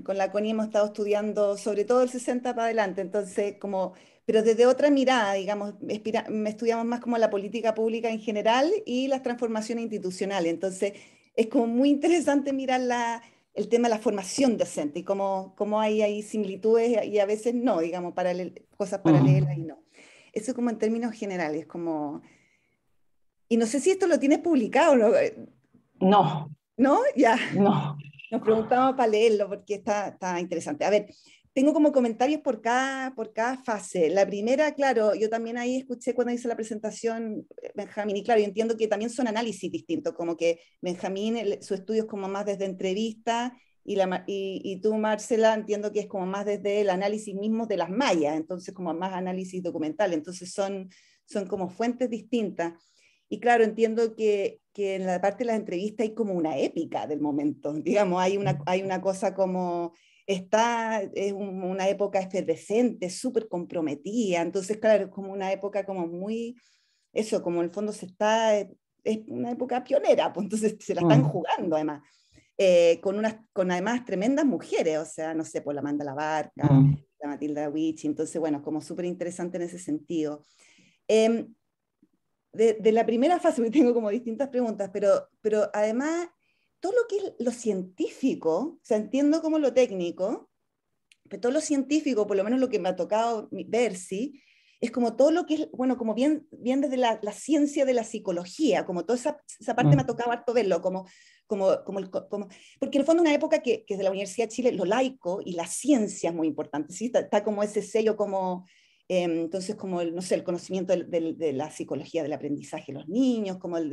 la Connie hemos estado estudiando sobre todo el 60 para adelante, entonces como, pero desde otra mirada, digamos, estudiamos más como la política pública en general y las transformaciones institucionales, entonces es como muy interesante mirar el tema de la formación docente y cómo hay ahí similitudes y a veces no, digamos, cosas paralelas y no. Eso como en términos generales, como... Y no sé si esto lo tienes publicado, ¿no? No. ¿No? Ya. No. Nos preguntamos para leerlo porque está interesante. A ver, tengo como comentarios por cada fase. La primera, claro, yo también ahí escuché cuando hice la presentación, Benjamín, y claro, yo entiendo que también son análisis distintos, como que Benjamín, su estudio es como más desde entrevista, y tú, Marcela, entiendo que es como más desde el análisis mismo de las mallas, entonces como más análisis documental, entonces son como fuentes distintas. Y claro, entiendo que en la parte de las entrevistas hay como una épica del momento, digamos, hay una cosa como, es una época efervescente, súper comprometida, entonces claro, es como una época como muy, eso, como en el fondo es una época pionera, pues entonces se la están jugando además, con además tremendas mujeres, o sea, no sé, por la Amanda Labarca, la Matilda Witch, entonces bueno, como súper interesante en ese sentido. De la primera fase, porque tengo como distintas preguntas, pero además, todo lo que es lo científico, o sea, entiendo como lo técnico, pero todo lo científico, por lo menos lo que me ha tocado ver, sí, es como todo lo que es, bueno, como bien desde la ciencia de la psicología, como toda esa parte me ha tocado harto verlo, porque en el fondo es una época que de la Universidad de Chile, lo laico y la ciencia es muy importante, ¿sí? Está como ese sello como... Entonces, como no sé, el conocimiento de la psicología del aprendizaje de los niños, como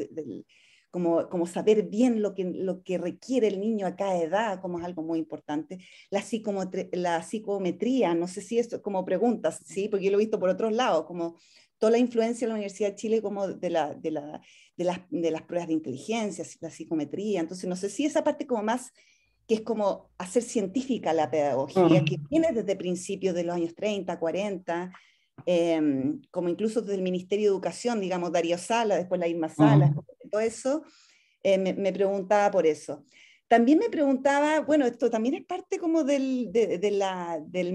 saber bien lo que requiere el niño a cada edad, como es algo muy importante. La psicometría, no sé si esto como preguntas, ¿sí? Porque yo lo he visto por otros lados, como toda la influencia de la Universidad de Chile como de de las pruebas de inteligencia, la psicometría. Entonces, no sé si esa parte como más, que es como hacer científica la pedagogía, que viene desde principios de los años 30, 40, como incluso desde el Ministerio de Educación, digamos, Darío Sala, después la Irma Sala, todo eso, me preguntaba por eso. También me preguntaba, bueno, esto también es parte como del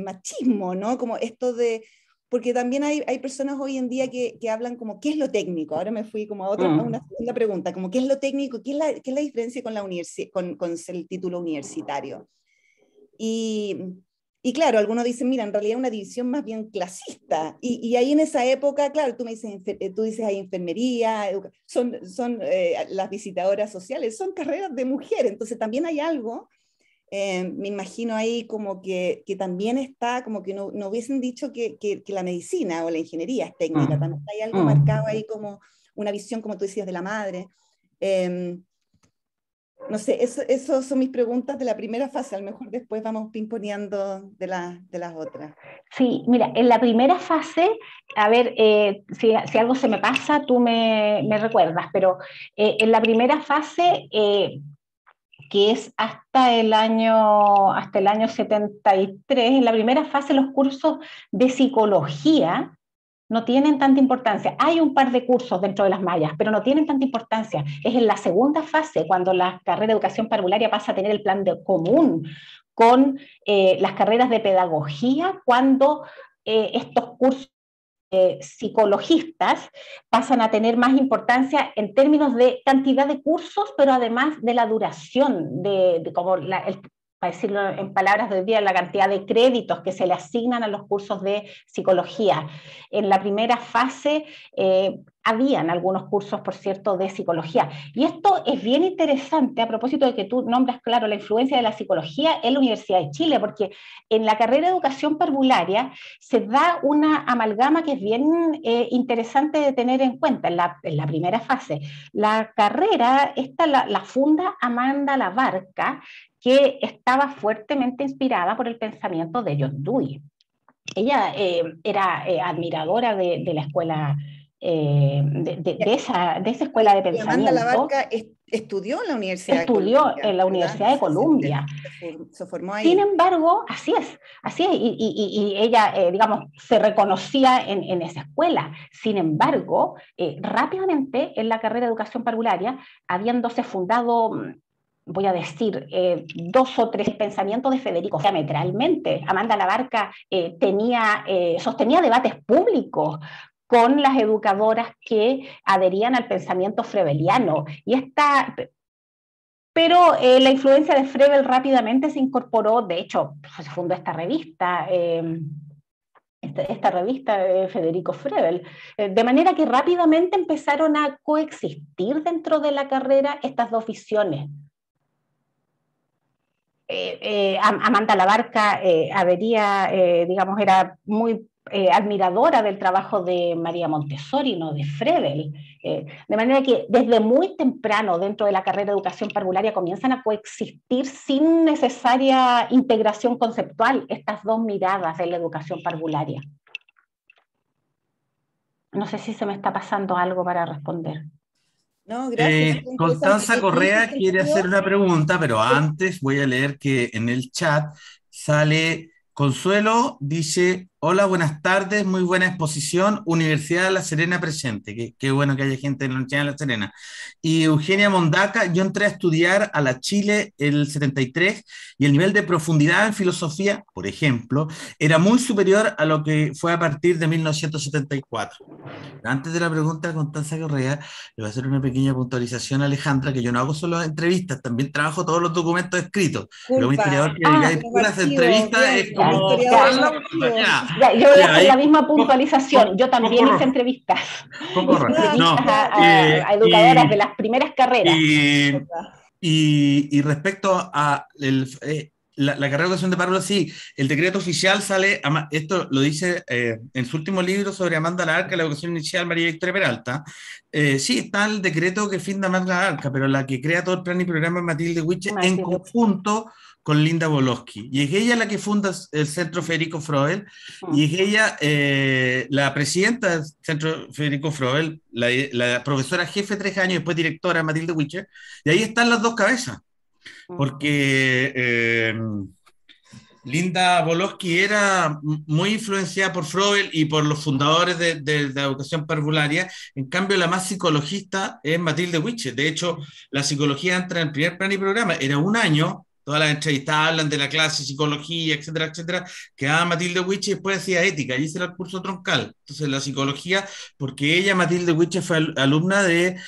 machismo, ¿no? Como esto de, porque también hay personas hoy en día que hablan como, ¿qué es lo técnico? Ahora me fui como a una segunda pregunta, como, ¿qué es lo técnico? ¿Qué es la diferencia con con el título universitario? Y claro, algunos dicen, mira, en realidad es una división más bien clasista. Y ahí en esa época, claro, tú dices hay enfermería, son las visitadoras sociales, son carreras de mujer. Entonces también hay algo, me imagino ahí como que también está, como que no hubiesen dicho que la medicina o la ingeniería es técnica. También hay algo marcado ahí como una visión, como tú decías, de la madre. No sé, eso son mis preguntas de la primera fase, a lo mejor después vamos pimponeando de las otras. Sí, mira, en la primera fase, a ver, si algo se me pasa, tú me recuerdas, pero en la primera fase, que es hasta el año 73, en la primera fase los cursos de psicología no tienen tanta importancia. Hay un par de cursos dentro de las mallas, pero no tienen tanta importancia. Es en la segunda fase, cuando la carrera de educación parvularia pasa a tener el plan común con las carreras de pedagogía, cuando estos cursos psicologistas pasan a tener más importancia en términos de cantidad de cursos, pero además de la duración, como para decirlo en palabras de hoy día, la cantidad de créditos que se le asignan a los cursos de psicología. En la primera fase habían algunos cursos, por cierto, de psicología. Y esto es bien interesante a propósito de que tú nombras, claro, la influencia de la psicología en la Universidad de Chile, porque en la carrera de educación parvularia se da una amalgama que es bien interesante de tener en cuenta en la primera fase. La carrera, esta la funda Amanda Labarca, que estaba fuertemente inspirada por el pensamiento de John Dewey. Ella era admiradora de la escuela, de esa escuela de pensamiento. Amanda Labarca estudió en la Universidad de Columbia. Estudió en la Universidad de Columbia. Se formó ahí. Sin embargo, así es, y ella, digamos, se reconocía en esa escuela. Sin embargo, rápidamente en la carrera de educación parvularia, habiéndose fundado, voy a decir, 2 o 3 pensamientos de Federico, diametralmente. Amanda Labarca sostenía debates públicos con las educadoras que adherían al pensamiento frebeliano. Pero la influencia de Frebel rápidamente se incorporó, de hecho, se fundó esta revista, de Federico Frebel, de manera que rápidamente empezaron a coexistir dentro de la carrera estas dos visiones. Amanda Labarca digamos, era muy admiradora del trabajo de María Montessori, no de Frebel, de manera que desde muy temprano dentro de la carrera de educación parvularia comienzan a coexistir sin necesaria integración conceptual estas dos miradas de la educación parvularia. No sé si se me está pasando algo para responder. No, gracias. Constanza Correa quiere hacer una pregunta, pero antes voy a leer que en el chat sale Consuelo, dice, hola, buenas tardes, muy buena exposición, Universidad de La Serena presente, qué bueno que haya gente en la Universidad de La Serena. Y Eugenia Mondaca, yo entré a estudiar a la Chile el 73 y el nivel de profundidad en filosofía, por ejemplo, era muy superior a lo que fue a partir de 1974. Antes de la pregunta de Constanza Correa, le voy a hacer una pequeña puntualización a Alejandra, que yo no hago solo entrevistas, también trabajo todos los documentos escritos. Como historiador que dedicáis puras entrevistas, es como... Yo voy a hacer la misma puntualización. Yo también hice entrevistas. A educadoras de las primeras carreras. Y respecto a la carrera de educación de párvulos, sí, el decreto oficial sale, esto lo dice en su último libro sobre Amanda Laarca, la educación inicial, María Victoria Peralta. Sí, está el decreto que firma Amanda Laarca, pero la que crea todo el plan y programa es Matilde Huiche en conjunto con Linda Volosky. Y es ella la que funda el Centro Federico Froel, y es ella la presidenta del Centro Federico Froel, la profesora jefe 3 años, después directora Matilde Huiche, y ahí están las dos cabezas. Porque Linda Volosky era muy influenciada por Freud y por los fundadores de la educación parvularia. En cambio, la más psicologista es Matilde Huiche. De hecho, la psicología entra en el primer plan y programa. Era un año, todas las entrevistas hablan de la clase, psicología, etcétera, etcétera, que daba Matilde Huiche y después hacía ética, y ese era el curso troncal. Entonces, la psicología, porque ella, Matilde Huiche, fue alumna de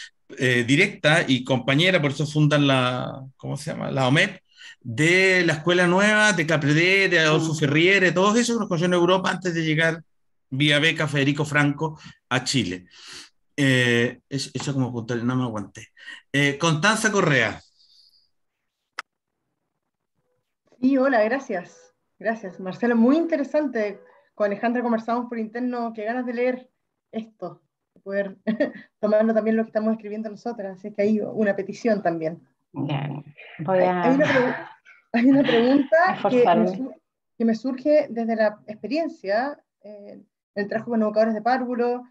directa y compañera, por eso fundan la, ¿cómo se llama? La OMEP, de la Escuela Nueva, de Capredé, de Adolfo Ferriere, todos esos que nos conoció en Europa antes de llegar vía beca Federico Franco a Chile. Eso como puntual, no me aguanté. Constanza Correa. Sí, hola, gracias. Gracias, Marcelo. Muy interesante. Con Alejandra conversamos por interno, qué ganas de leer esto, de poder tomarlo también lo que estamos escribiendo nosotras. Así que hay una petición también. Bien, hay una pregunta esforzarme. que me surge desde la experiencia, el trabajo con educadores de párvulo,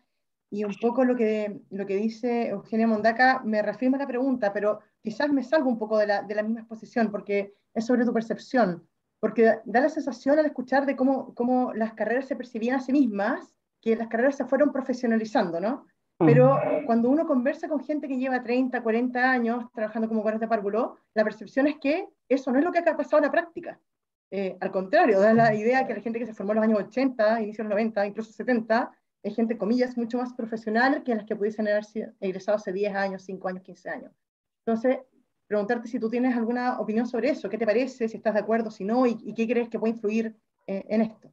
y un poco lo que dice Eugenia Mondaca me reafirma la pregunta, pero quizás me salgo un poco de la misma exposición, porque es sobre tu percepción, porque da la sensación al escuchar de cómo las carreras se percibían a sí mismas, que las carreras se fueron profesionalizando, ¿no? Pero cuando uno conversa con gente que lleva 30, 40 años trabajando como educadores de párvulo, la percepción es que eso no es lo que ha pasado en la práctica. Al contrario, da la idea que la gente que se formó en los años 80, inicios de los 90, incluso 70, es gente, comillas, mucho más profesional que las que pudiesen haber sido egresados hace 10 años, 5 años, 15 años. Entonces, preguntarte si tú tienes alguna opinión sobre eso, qué te parece, si estás de acuerdo, si no, y qué crees que puede influir en esto.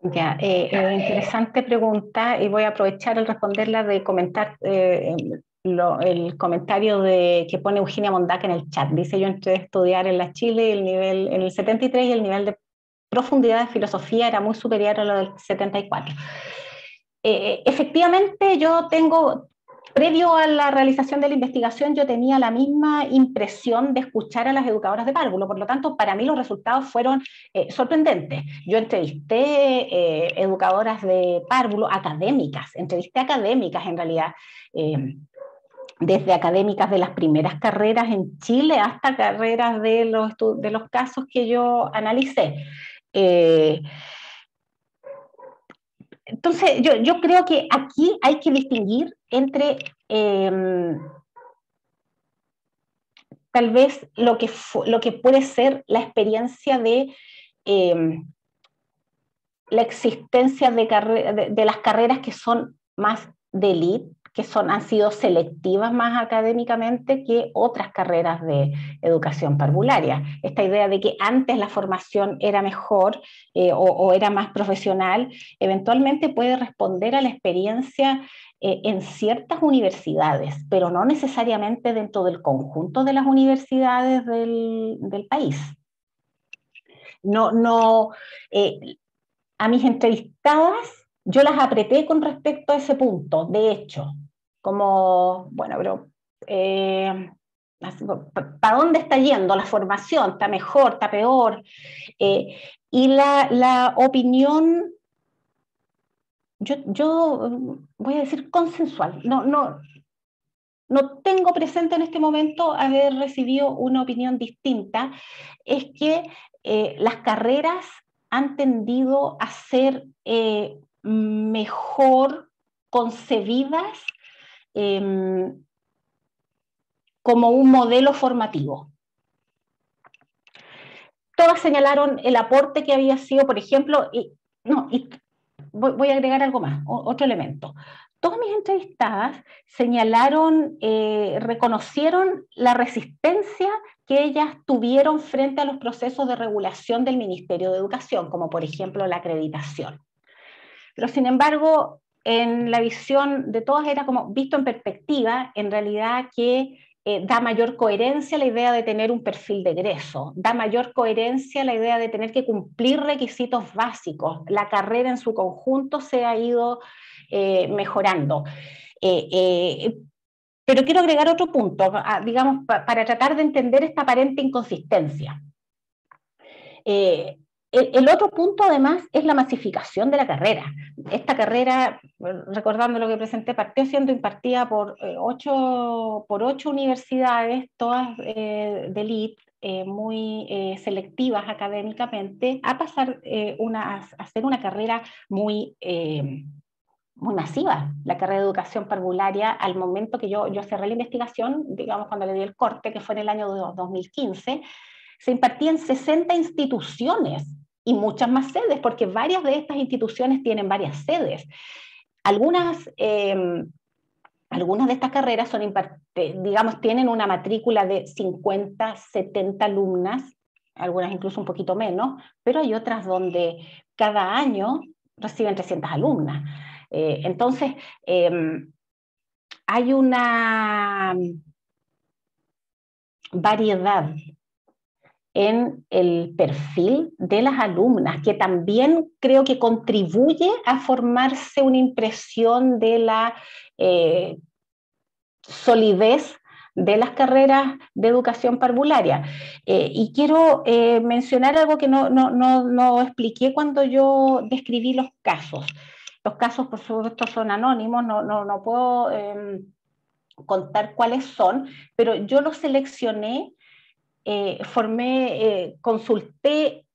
Ya, interesante pregunta, y voy a aprovechar el responderla de comentar el comentario que pone Eugenia Mondaca en el chat. Dice: yo entré a estudiar en la Chile en el 73 y el nivel de profundidad de filosofía era muy superior a lo del 74. Efectivamente, previo a la realización de la investigación, yo tenía la misma impresión de escuchar a las educadoras de párvulo. Por lo tanto, para mí los resultados fueron sorprendentes. Yo entrevisté educadoras de párvulo, entrevisté académicas en realidad, desde académicas de las primeras carreras en Chile hasta carreras de los casos que yo analicé. Entonces, yo creo que aquí hay que distinguir entre tal vez lo que puede ser la experiencia de la existencia de las carreras que son más de élite, que han sido selectivas más académicamente que otras carreras de educación parvularia. Esta idea de que antes la formación era mejor o era más profesional, eventualmente puede responder a la experiencia en ciertas universidades, pero no necesariamente dentro del conjunto de las universidades del país. A mis entrevistadas yo las apreté con respecto a ese punto, de hecho, como, bueno, pero ¿para dónde está yendo la formación? ¿Está mejor? ¿Está peor? Y la opinión, yo voy a decir consensual, no tengo presente en este momento haber recibido una opinión distinta, es que las carreras han tendido a ser mejor concebidas como un modelo formativo. Todas señalaron el aporte que había sido, por ejemplo, voy a agregar algo más, otro elemento. Todas mis entrevistadas señalaron, reconocieron la resistencia que ellas tuvieron frente a los procesos de regulación del Ministerio de Educación, como por ejemplo la acreditación. Pero sin embargo, en la visión de todas era como, visto en perspectiva, en realidad que da mayor coherencia a la idea de tener un perfil de egreso, da mayor coherencia a la idea de tener que cumplir requisitos básicos. La carrera en su conjunto se ha ido mejorando. Pero quiero agregar otro punto, digamos, para tratar de entender esta aparente inconsistencia. El otro punto, además, es la masificación de la carrera. Esta carrera, recordando lo que presenté, partió siendo impartida por 8 universidades, todas de élite, muy selectivas académicamente, a pasar a ser una carrera muy masiva, la carrera de educación parvularia, al momento que yo cerré la investigación, digamos cuando le di el corte, que fue en el año 2015, se impartía en 60 instituciones y muchas más sedes, porque varias de estas instituciones tienen varias sedes. Algunas de estas carreras son digamos, tienen una matrícula de 50, 70 alumnas, algunas incluso un poquito menos, pero hay otras donde cada año reciben 300 alumnas. Entonces, hay una variedad en el perfil de las alumnas, que también creo que contribuye a formarse una impresión de la solidez de las carreras de educación parvularia. Y quiero mencionar algo que no expliqué cuando yo describí los casos. Los casos, por supuesto, son anónimos, no puedo contar cuáles son, pero yo los seleccioné, consulté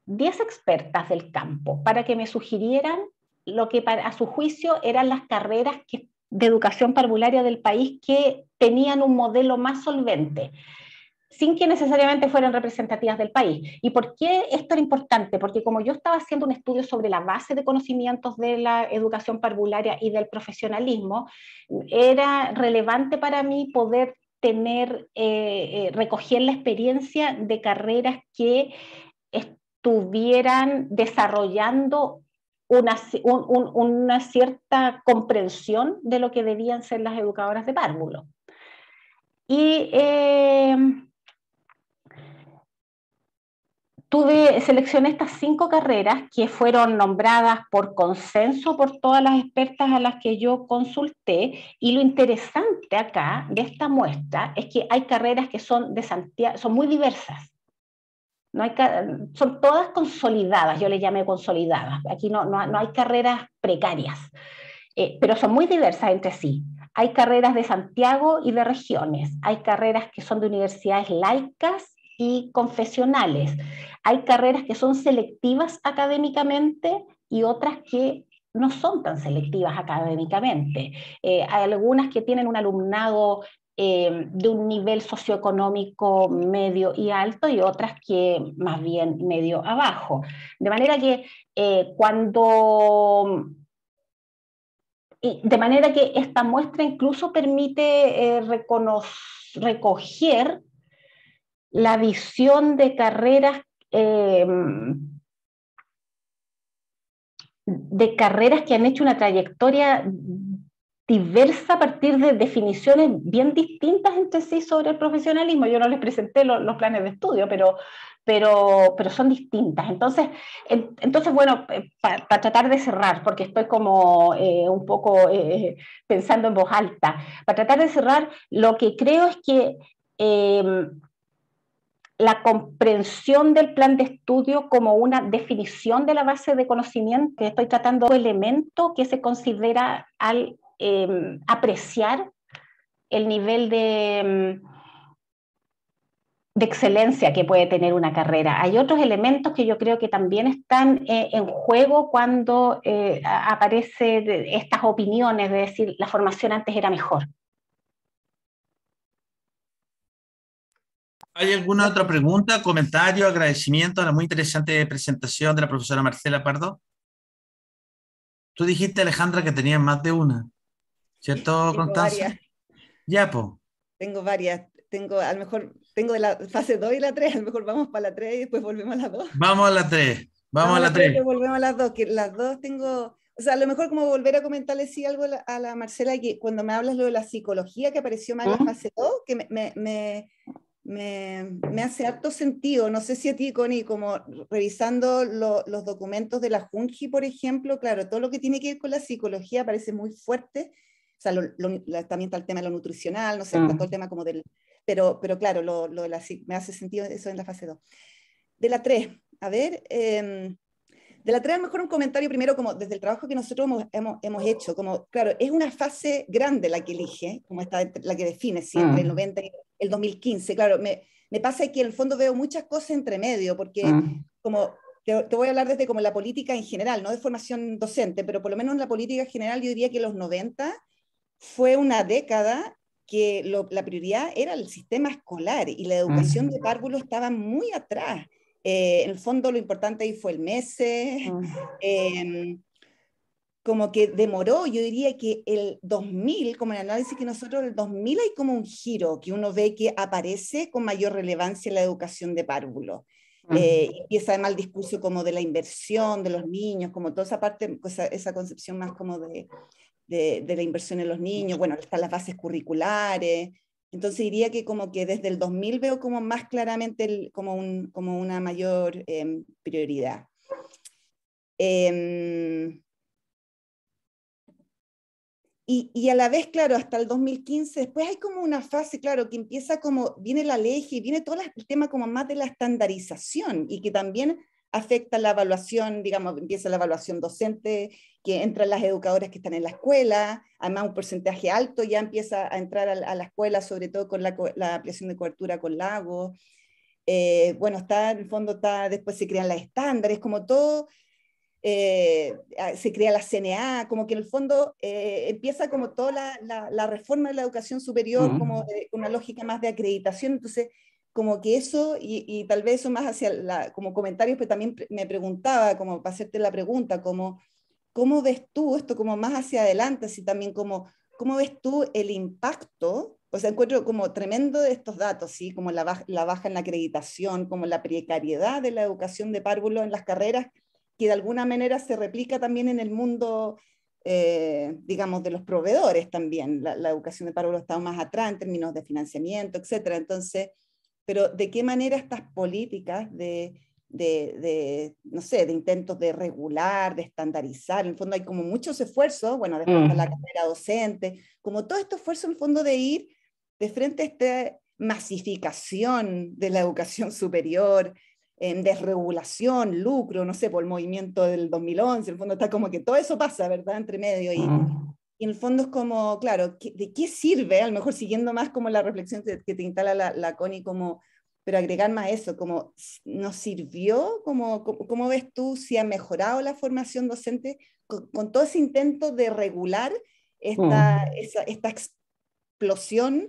10 expertas del campo para que me sugirieran lo que a su juicio eran las carreras de educación parvularia del país que tenían un modelo más solvente, sin que necesariamente fueran representativas del país. ¿Y por qué esto era importante? Porque como yo estaba haciendo un estudio sobre la base de conocimientos de la educación parvularia y del profesionalismo, era relevante para mí poder recoger la experiencia de carreras que estuvieran desarrollando una cierta comprensión de lo que debían ser las educadoras de párvulo. Y seleccioné estas 5 carreras que fueron nombradas por consenso por todas las expertas a las que yo consulté, y lo interesante acá de esta muestra es que hay carreras que son de Santiago, son muy diversas. Son todas consolidadas, yo le llamé consolidadas, aquí no hay carreras precarias, pero son muy diversas entre sí. Hay carreras de Santiago y de regiones, hay carreras que son de universidades laicas y confesionales, hay carreras que son selectivas académicamente y otras que no son tan selectivas académicamente. Hay algunas que tienen un alumnado de un nivel socioeconómico medio y alto, y otras que más bien medio abajo. De manera que de manera que esta muestra incluso permite recoger la visión de carreras que han hecho una trayectoria diversa a partir de definiciones bien distintas entre sí sobre el profesionalismo. Yo no les presenté los planes de estudio, pero son distintas. Entonces bueno, para tratar de cerrar, porque estoy como un poco pensando en voz alta, para tratar de cerrar, lo que creo es que la comprensión del plan de estudio como una definición de la base de conocimiento, que estoy tratando de elemento que se considera al apreciar el nivel de excelencia que puede tener una carrera. Hay otros elementos que yo creo que también están en juego cuando aparecen estas opiniones de decir la formación antes era mejor. ¿Hay alguna otra pregunta, comentario, agradecimiento a la muy interesante presentación de la profesora Marcela Pardo? Tú dijiste, Alejandra, que tenías más de una, ¿cierto, Constanza? Varias. Ya, po. Tengo varias. A lo mejor tengo de la fase 2 y la 3, a lo mejor vamos para la 3 y después volvemos a la 2. Vamos a la 3. Vamos a la 3. Después volvemos a las 2, que las dos tengo O sea, a lo mejor como volver a comentarle sí algo a la Marcela, que cuando me hablas lo de la psicología que apareció más en la fase 2, que me hace harto sentido. No sé si a ti, Connie, como revisando los documentos de la Junji, por ejemplo, claro, todo lo que tiene que ver con la psicología parece muy fuerte. O sea, también está el tema de lo nutricional, no sé, está todo el tema como del... Pero claro, lo de me hace sentido eso en la fase 2. De la 3, a ver... de la 3, a lo mejor un comentario primero, como desde el trabajo que nosotros hemos hecho, como, claro, es una fase grande la que elige, como la que define, sí, entre el 90 y el 2015. Claro, me pasa que en el fondo veo muchas cosas entre medio, porque como te voy a hablar desde como la política en general, no de formación docente, pero por lo menos en la política en general yo diría que los 90 fue una década que la prioridad era el sistema escolar y la educación de párvulos estaba muy atrás. En el fondo lo importante ahí fue el MESE, como que demoró, yo diría que el 2000, como el análisis que nosotros, el 2000 hay como un giro que uno ve que aparece con mayor relevancia en la educación de párvulos. Empieza además el discurso como de la inversión de los niños, como toda esa parte, esa concepción más como de la inversión en los niños, bueno, están las bases curriculares. Entonces diría que como que desde el 2000 veo como más claramente como una mayor prioridad. Y a la vez, claro, hasta el 2015, después hay como una fase, claro, que empieza como, viene la ley y viene todo el tema como más de la estandarización y que también afecta la evaluación, digamos, empieza la evaluación docente, que entran las educadoras que están en la escuela, además un porcentaje alto ya empieza a entrar a la escuela, sobre todo con la ampliación de cobertura con Lago. Bueno, en el fondo después se crean los estándares, como todo, se crea la CNA, como que en el fondo empieza como toda la reforma de la educación superior, como una lógica más de acreditación, entonces como que eso, y tal vez eso más hacia como comentarios, pero también me preguntaba, como para hacerte la pregunta, como, ¿cómo ves tú esto como más hacia adelante, así también como, cómo ves tú el impacto? O sea, encuentro como tremendo de estos datos, ¿sí? Como la baja en la acreditación, como la precariedad de la educación de párvulos en las carreras, que de alguna manera se replica también en el mundo, digamos, de los proveedores también. La educación de párvulos está más atrás en términos de financiamiento, etcétera. Entonces, pero ¿de qué manera estas políticas no sé, de intentos de regular, de estandarizar, en el fondo hay como muchos esfuerzos, bueno, después está la carrera docente, como todo este esfuerzo en el fondo de ir de frente a esta masificación de la educación superior, en desregulación, lucro, no sé, por el movimiento del 2011, en el fondo está como que todo eso pasa, ¿verdad?, entre medio, y en el fondo es como, claro, ¿de qué sirve? A lo mejor siguiendo más como la reflexión que te instala la Connie, como, pero agregar más eso, como, ¿nos sirvió? ¿Cómo ves tú si ha mejorado la formación docente con todo ese intento de regular esta explosión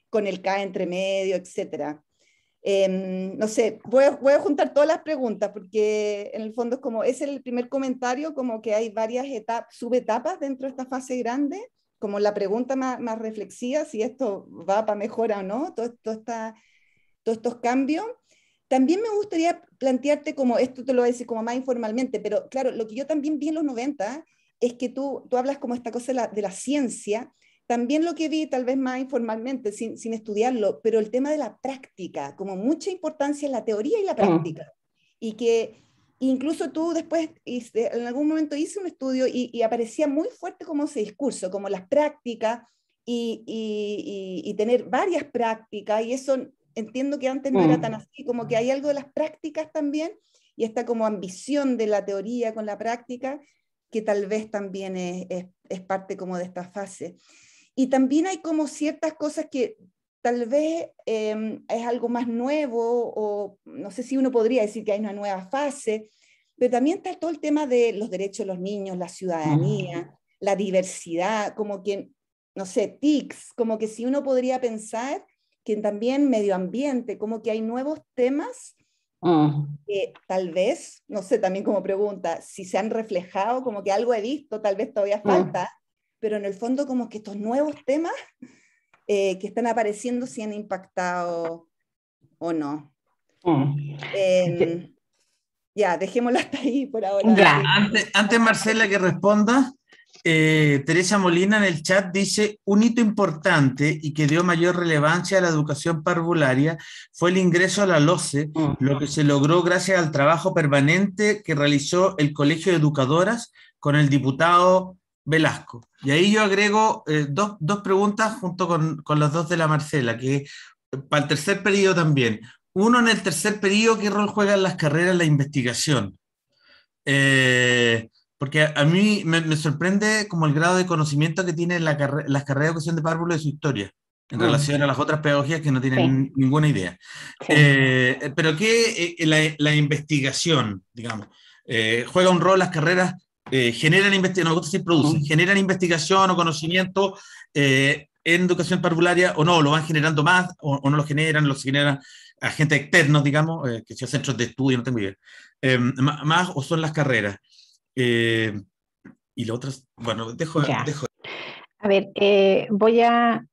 con el CAE entre medio, etcétera? No sé, voy a juntar todas las preguntas porque en el fondo es el primer comentario, como que hay varias subetapas dentro de esta fase grande, como la pregunta más reflexiva, si esto va para mejora o no, todos estos cambios. También me gustaría plantearte como, esto te lo voy a decir como más informalmente, pero claro, lo que yo también vi en los 90 es que tú hablas como esta cosa de la ciencia, también lo que vi tal vez más informalmente, sin estudiarlo, pero el tema de la práctica, como mucha importancia en la teoría y la práctica. Y que incluso tú después, en algún momento hice un estudio y aparecía muy fuerte como ese discurso, como las prácticas y tener varias prácticas, y eso entiendo que antes no era tan así, como que hay algo de las prácticas también, y esta como ambición de la teoría con la práctica, que tal vez también es parte como de esta fase. Y también hay como ciertas cosas que tal vez es algo más nuevo, o no sé si uno podría decir que hay una nueva fase, pero también está todo el tema de los derechos de los niños, la ciudadanía, la diversidad, como que, no sé, TICs, como que si uno podría pensar que también medio ambiente, como que hay nuevos temas que tal vez, no sé, también como pregunta, si se han reflejado, como que algo he visto, tal vez todavía falta, pero en el fondo como que estos nuevos temas que están apareciendo si han impactado o no. Ya, dejémoslo hasta ahí por ahora. Ya. Antes Marcela, que responda, Teresa Molina en el chat dice: un hito importante y que dio mayor relevancia a la educación parvularia fue el ingreso a la LOCE, lo que se logró gracias al trabajo permanente que realizó el Colegio de Educadoras con el diputado Velasco. Y ahí yo agrego dos preguntas junto con las dos de la Marcela, que para el tercer periodo también. Uno, en el tercer periodo, ¿qué rol juegan las carreras en la investigación? Porque a mí me sorprende como el grado de conocimiento que tienen las carreras de educación de párvulo de su historia, en relación a las otras pedagogías que no tienen ninguna idea. Sí. Pero que la investigación, digamos, juega un rol, las carreras generan investigación, no me gusta decir producen, generan investigación o conocimiento en educación parvularia, o no, lo van generando más, o no lo generan, los generan agentes externos, digamos, que sean centros de estudio, no tengo idea. Más o son las carreras. Y lo otro, bueno, dejo. A ver, voy a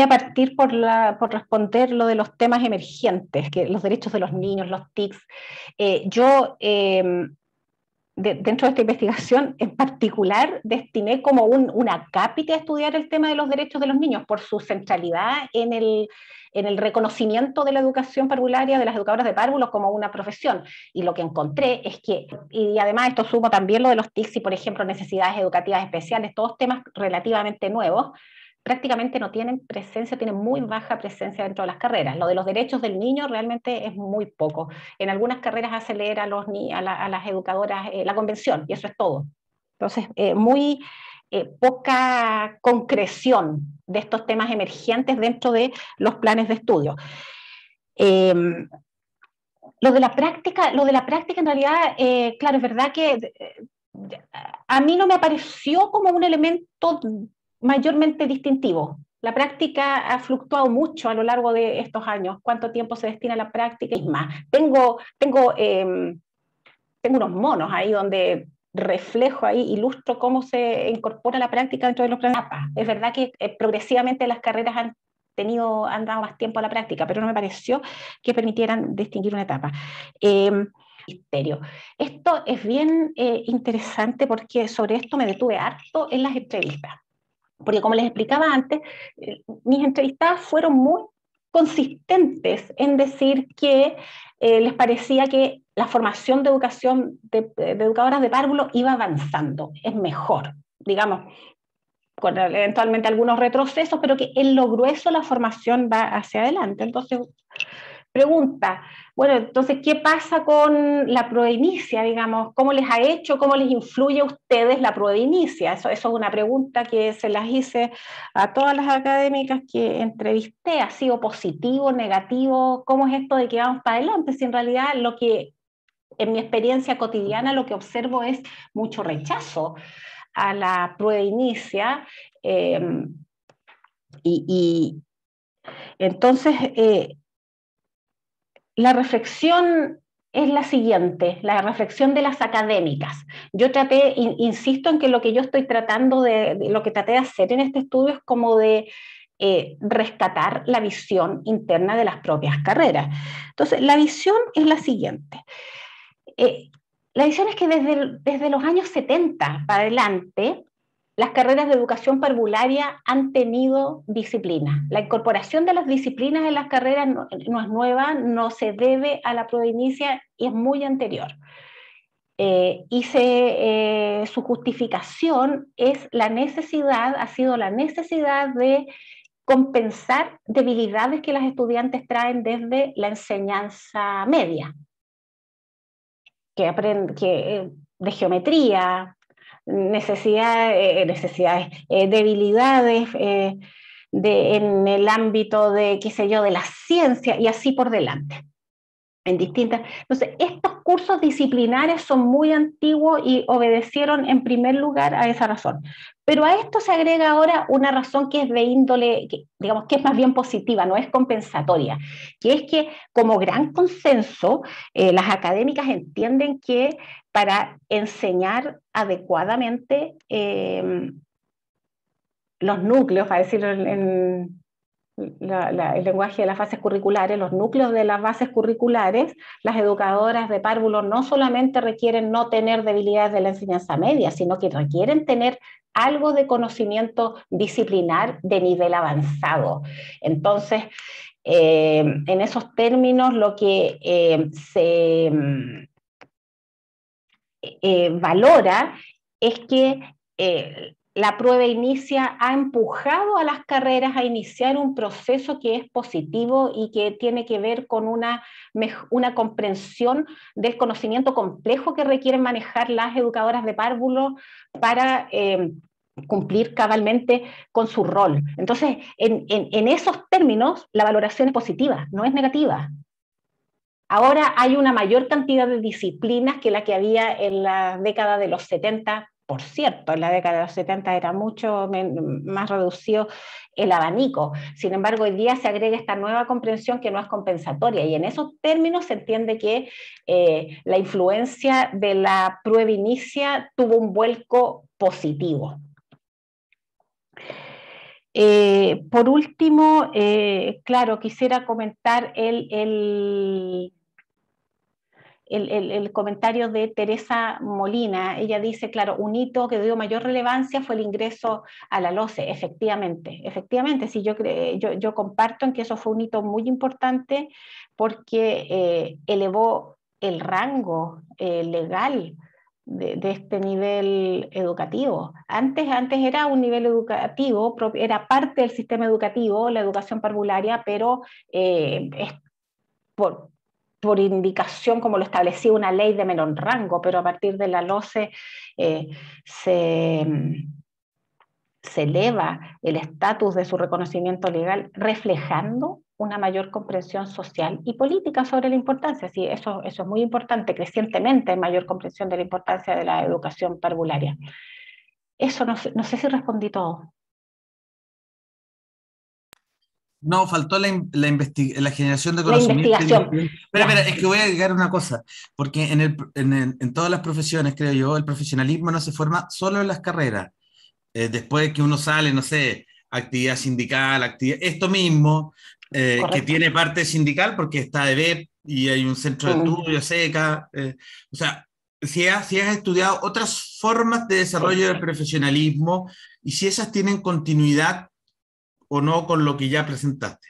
partir por responder lo de los temas emergentes, que los derechos de los niños, los TICs. Dentro de esta investigación en particular destiné como un acápite a estudiar el tema de los derechos de los niños por su centralidad en el reconocimiento de la educación parvularia, de las educadoras de párvulos como una profesión. Y lo que encontré es que, y además esto sumo también lo de los TICs y, por ejemplo, necesidades educativas especiales, todos temas relativamente nuevos, prácticamente no tienen presencia, tienen muy baja presencia dentro de las carreras. Lo de los derechos del niño realmente es muy poco. En algunas carreras hace leer a las educadoras la convención, y eso es todo. Entonces, muy poca concreción de estos temas emergentes dentro de los planes de estudio. Lo de la práctica en realidad, claro, es verdad que a mí no me apareció como un elemento mayormente distintivo. La práctica ha fluctuado mucho a lo largo de estos años. ¿Cuánto tiempo se destina a la práctica? Es más, tengo unos monos ahí donde reflejo ahí, ilustro cómo se incorpora la práctica dentro de los planes. Es verdad que progresivamente las carreras han dado más tiempo a la práctica, pero no me pareció que permitieran distinguir una etapa. Misterio. Esto es bien interesante porque sobre esto me detuve harto en las entrevistas. Porque como les explicaba antes, mis entrevistadas fueron muy consistentes en decir que les parecía que la formación de educación de educadoras de párvulo iba avanzando, es mejor, digamos, con eventualmente algunos retrocesos, pero que en lo grueso la formación va hacia adelante. Entonces, pregunta, bueno, entonces, ¿qué pasa con la proinicia, digamos? ¿Cómo les ha hecho, cómo les influye a ustedes la proinicia? Eso es una pregunta que se las hice a todas las académicas que entrevisté. ¿Ha sido positivo, negativo? ¿Cómo es esto de que vamos para adelante? Si en realidad lo que, en mi experiencia cotidiana, lo que observo es mucho rechazo a la proinicia, y entonces la reflexión es la siguiente, la reflexión de las académicas. Yo insisto en que lo que yo estoy tratando lo que traté de hacer en este estudio es como de rescatar la visión interna de las propias carreras. Entonces, la visión es la siguiente. La visión es que desde los años 70 para adelante, las carreras de educación parvularia han tenido disciplina. La incorporación de las disciplinas en las carreras no es nueva, no se debe a la proinicia y es muy anterior. Su justificación es ha sido la necesidad de compensar debilidades que las estudiantes traen desde la enseñanza media, de geometría, debilidades en el ámbito de, qué sé yo, de la ciencia y así por delante. Entonces, estos cursos disciplinares son muy antiguos y obedecieron en primer lugar a esa razón. Pero a esto se agrega ahora una razón que es de índole, digamos que es más bien positiva, no es compensatoria, que es que como gran consenso, las académicas entienden que para enseñar adecuadamente los núcleos, para decirlo el lenguaje de las bases curriculares, los núcleos de las bases curriculares, las educadoras de párvulos no solamente requieren no tener debilidades de la enseñanza media, sino que requieren tener algo de conocimiento disciplinar de nivel avanzado. Entonces, en esos términos, lo que se valora es que la prueba inicia ha empujado a las carreras a iniciar un proceso que es positivo y que tiene que ver con una comprensión del conocimiento complejo que requieren manejar las educadoras de párvulos para cumplir cabalmente con su rol. Entonces, en esos términos, la valoración es positiva, no es negativa. Ahora hay una mayor cantidad de disciplinas que la que había en la década de los 70. Por cierto, en la década de los 70 era mucho más reducido el abanico. Sin embargo, hoy día se agrega esta nueva comprensión que no es compensatoria, y en esos términos se entiende que la influencia de la prueba inicia tuvo un vuelco positivo. Por último, claro, quisiera comentar el comentario de Teresa Molina. Ella dice, claro, un hito que dio mayor relevancia fue el ingreso a la LOCE. Efectivamente, sí, yo comparto en que eso fue un hito muy importante porque elevó el rango legal de este nivel educativo. Antes era un nivel educativo, era parte del sistema educativo, la educación parvularia, pero es por indicación, como lo establecía una ley de menor rango, pero a partir de la LOCE se eleva el estatus de su reconocimiento legal, reflejando una mayor comprensión social y política sobre la importancia. Sí, eso es muy importante, crecientemente hay mayor comprensión de la importancia de la educación parvularia. Eso no sé si respondí todo. No, faltó la generación de La conocimiento. investigación. Espera, es que voy a agregar una cosa, porque en todas las profesiones, creo yo, el profesionalismo no se forma solo en las carreras. Después que uno sale, no sé, actividad sindical, esto mismo, que tiene parte sindical porque está EBEP y hay un centro de estudio, SECA, o sea, si has estudiado otras formas de desarrollo del profesionalismo y si esas tienen continuidad o no con lo que ya presentaste.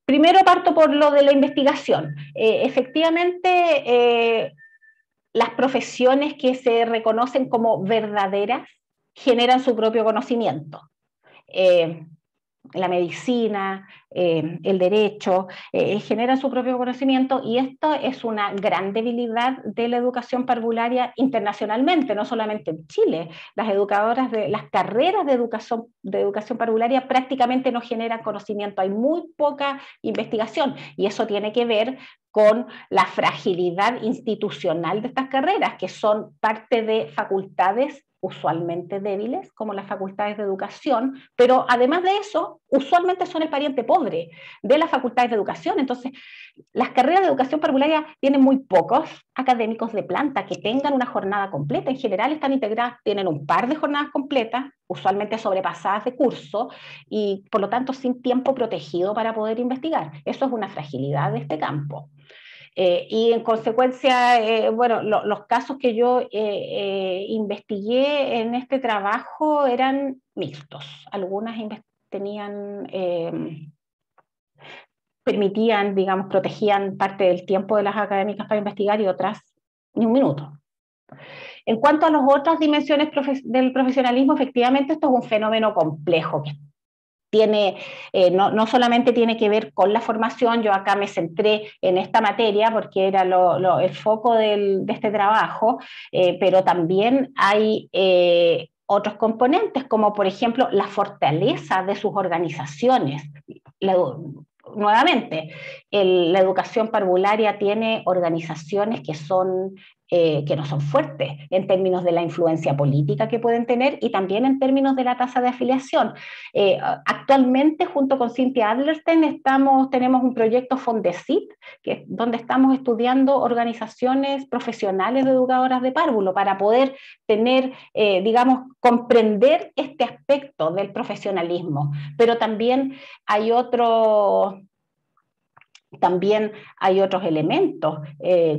Primero parto por lo de la investigación. Efectivamente, las profesiones que se reconocen como verdaderas generan su propio conocimiento. La medicina, el derecho, generan su propio conocimiento, y esto es una gran debilidad de la educación parvularia internacionalmente, no solamente en Chile. Las educadoras de las carreras de educación parvularia prácticamente no generan conocimiento, hay muy poca investigación, y eso tiene que ver con la fragilidad institucional de estas carreras, que son parte de facultades usualmente débiles, como las facultades de educación, pero además de eso, usualmente son el pariente pobre de las facultades de educación. Entonces, las carreras de educación parvularia tienen muy pocos académicos de planta que tengan una jornada completa. En general están integradas, tienen un par de jornadas completas, usualmente sobrepasadas de curso, y por lo tanto sin tiempo protegido para poder investigar. Eso es una fragilidad de este campo. Y en consecuencia, bueno, los casos que yo investigué en este trabajo eran mixtos. Algunas permitían, digamos, protegían parte del tiempo de las académicas para investigar, y otras ni un minuto. En cuanto a las otras dimensiones del profesionalismo, efectivamente esto es un fenómeno complejo que no solamente tiene que ver con la formación. Yo acá me centré en esta materia porque era el foco de este trabajo, pero también hay otros componentes, como por ejemplo la fortaleza de sus organizaciones. Nuevamente, la educación parvularia tiene organizaciones que son que no son fuertes en términos de la influencia política que pueden tener y también en términos de la tasa de afiliación. Actualmente, junto con Cynthia Adlerstein, tenemos un proyecto Fondesit, donde estamos estudiando organizaciones profesionales de educadoras de párvulo para poder tener, comprender este aspecto del profesionalismo. Pero también hay otros elementos,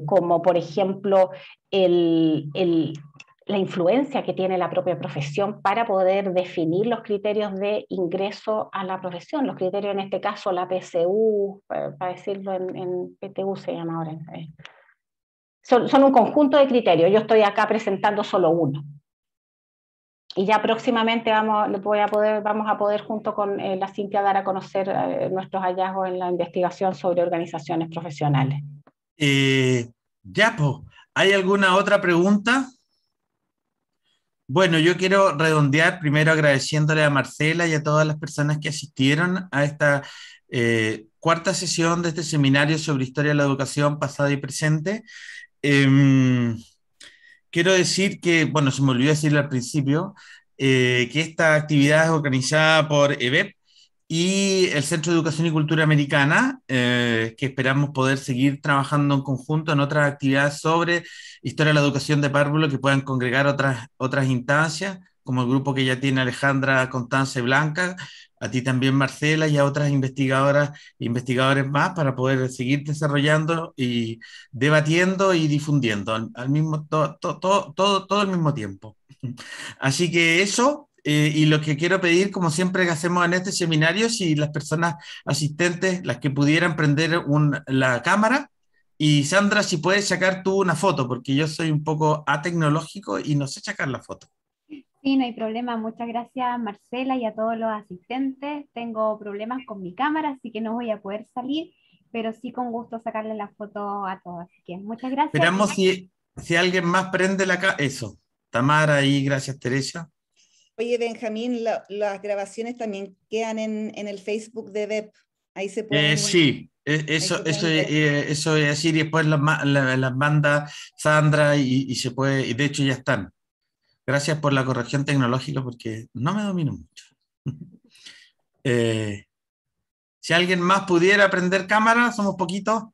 como por ejemplo la influencia que tiene la propia profesión para poder definir los criterios de ingreso a la profesión, los criterios en este caso la PSU, para decirlo en PTU se llama ahora. Son un conjunto de criterios, yo estoy acá presentando solo uno. Y ya próximamente vamos a poder junto con la Cynthia dar a conocer nuestros hallazgos en la investigación sobre organizaciones profesionales. Ya, pues, ¿hay alguna otra pregunta? Bueno, yo quiero redondear primero agradeciéndole a Marcela y a todas las personas que asistieron a esta cuarta sesión de este seminario sobre historia de la educación pasada y presente. Quiero decir que, bueno, se me olvidó decirlo al principio, que esta actividad es organizada por EBEP y el Centro de Educación y Cultura Americana, que esperamos poder seguir trabajando en conjunto en otras actividades sobre historia de la educación de párvulo que puedan congregar otras instancias, como el grupo que ya tiene Alejandra, Constanza y Blanca, a ti también Marcela y a otras investigadoras e investigadores más para poder seguir desarrollando y debatiendo y difundiendo todo al mismo tiempo. Así que eso, y lo que quiero pedir, como siempre que hacemos en este seminario, si las personas asistentes, las que pudieran prender la cámara, y Sandra, si puedes sacar tú una foto, porque yo soy un poco atecnológico y no sé sacar la foto. Sí, no hay problema. Muchas gracias, Marcela, y a todos los asistentes. Tengo problemas con mi cámara, así que no voy a poder salir, pero sí con gusto sacarle la foto a todos. Así que muchas gracias. Esperamos si alguien más prende la cámara. Eso. Tamara y gracias, Teresa. Oye, Benjamín, las grabaciones también quedan en el Facebook de BEP. Ahí se pueden... Sí, eso es decir, y después las manda Sandra y se puede, y de hecho ya están. Gracias por la corrección tecnológica porque no me domino mucho. Si alguien más pudiera prender cámara, somos poquitos.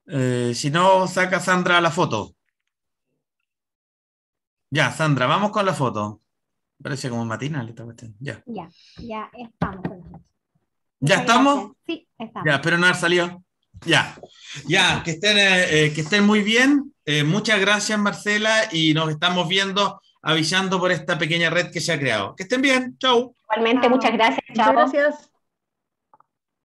Si no, saca Sandra la foto. Ya, Sandra, vamos con la foto. Parece como matinal esta cuestión. Ya estamos. ¿Ya estamos? Gracias. Sí, estamos. Ya, espero no haber salido. Ya, que estén muy bien. Muchas gracias, Marcela, y nos estamos viendo, avisando por esta pequeña red que se ha creado. Que estén bien. Chau. Igualmente, muchas gracias. Chao. Muchas gracias.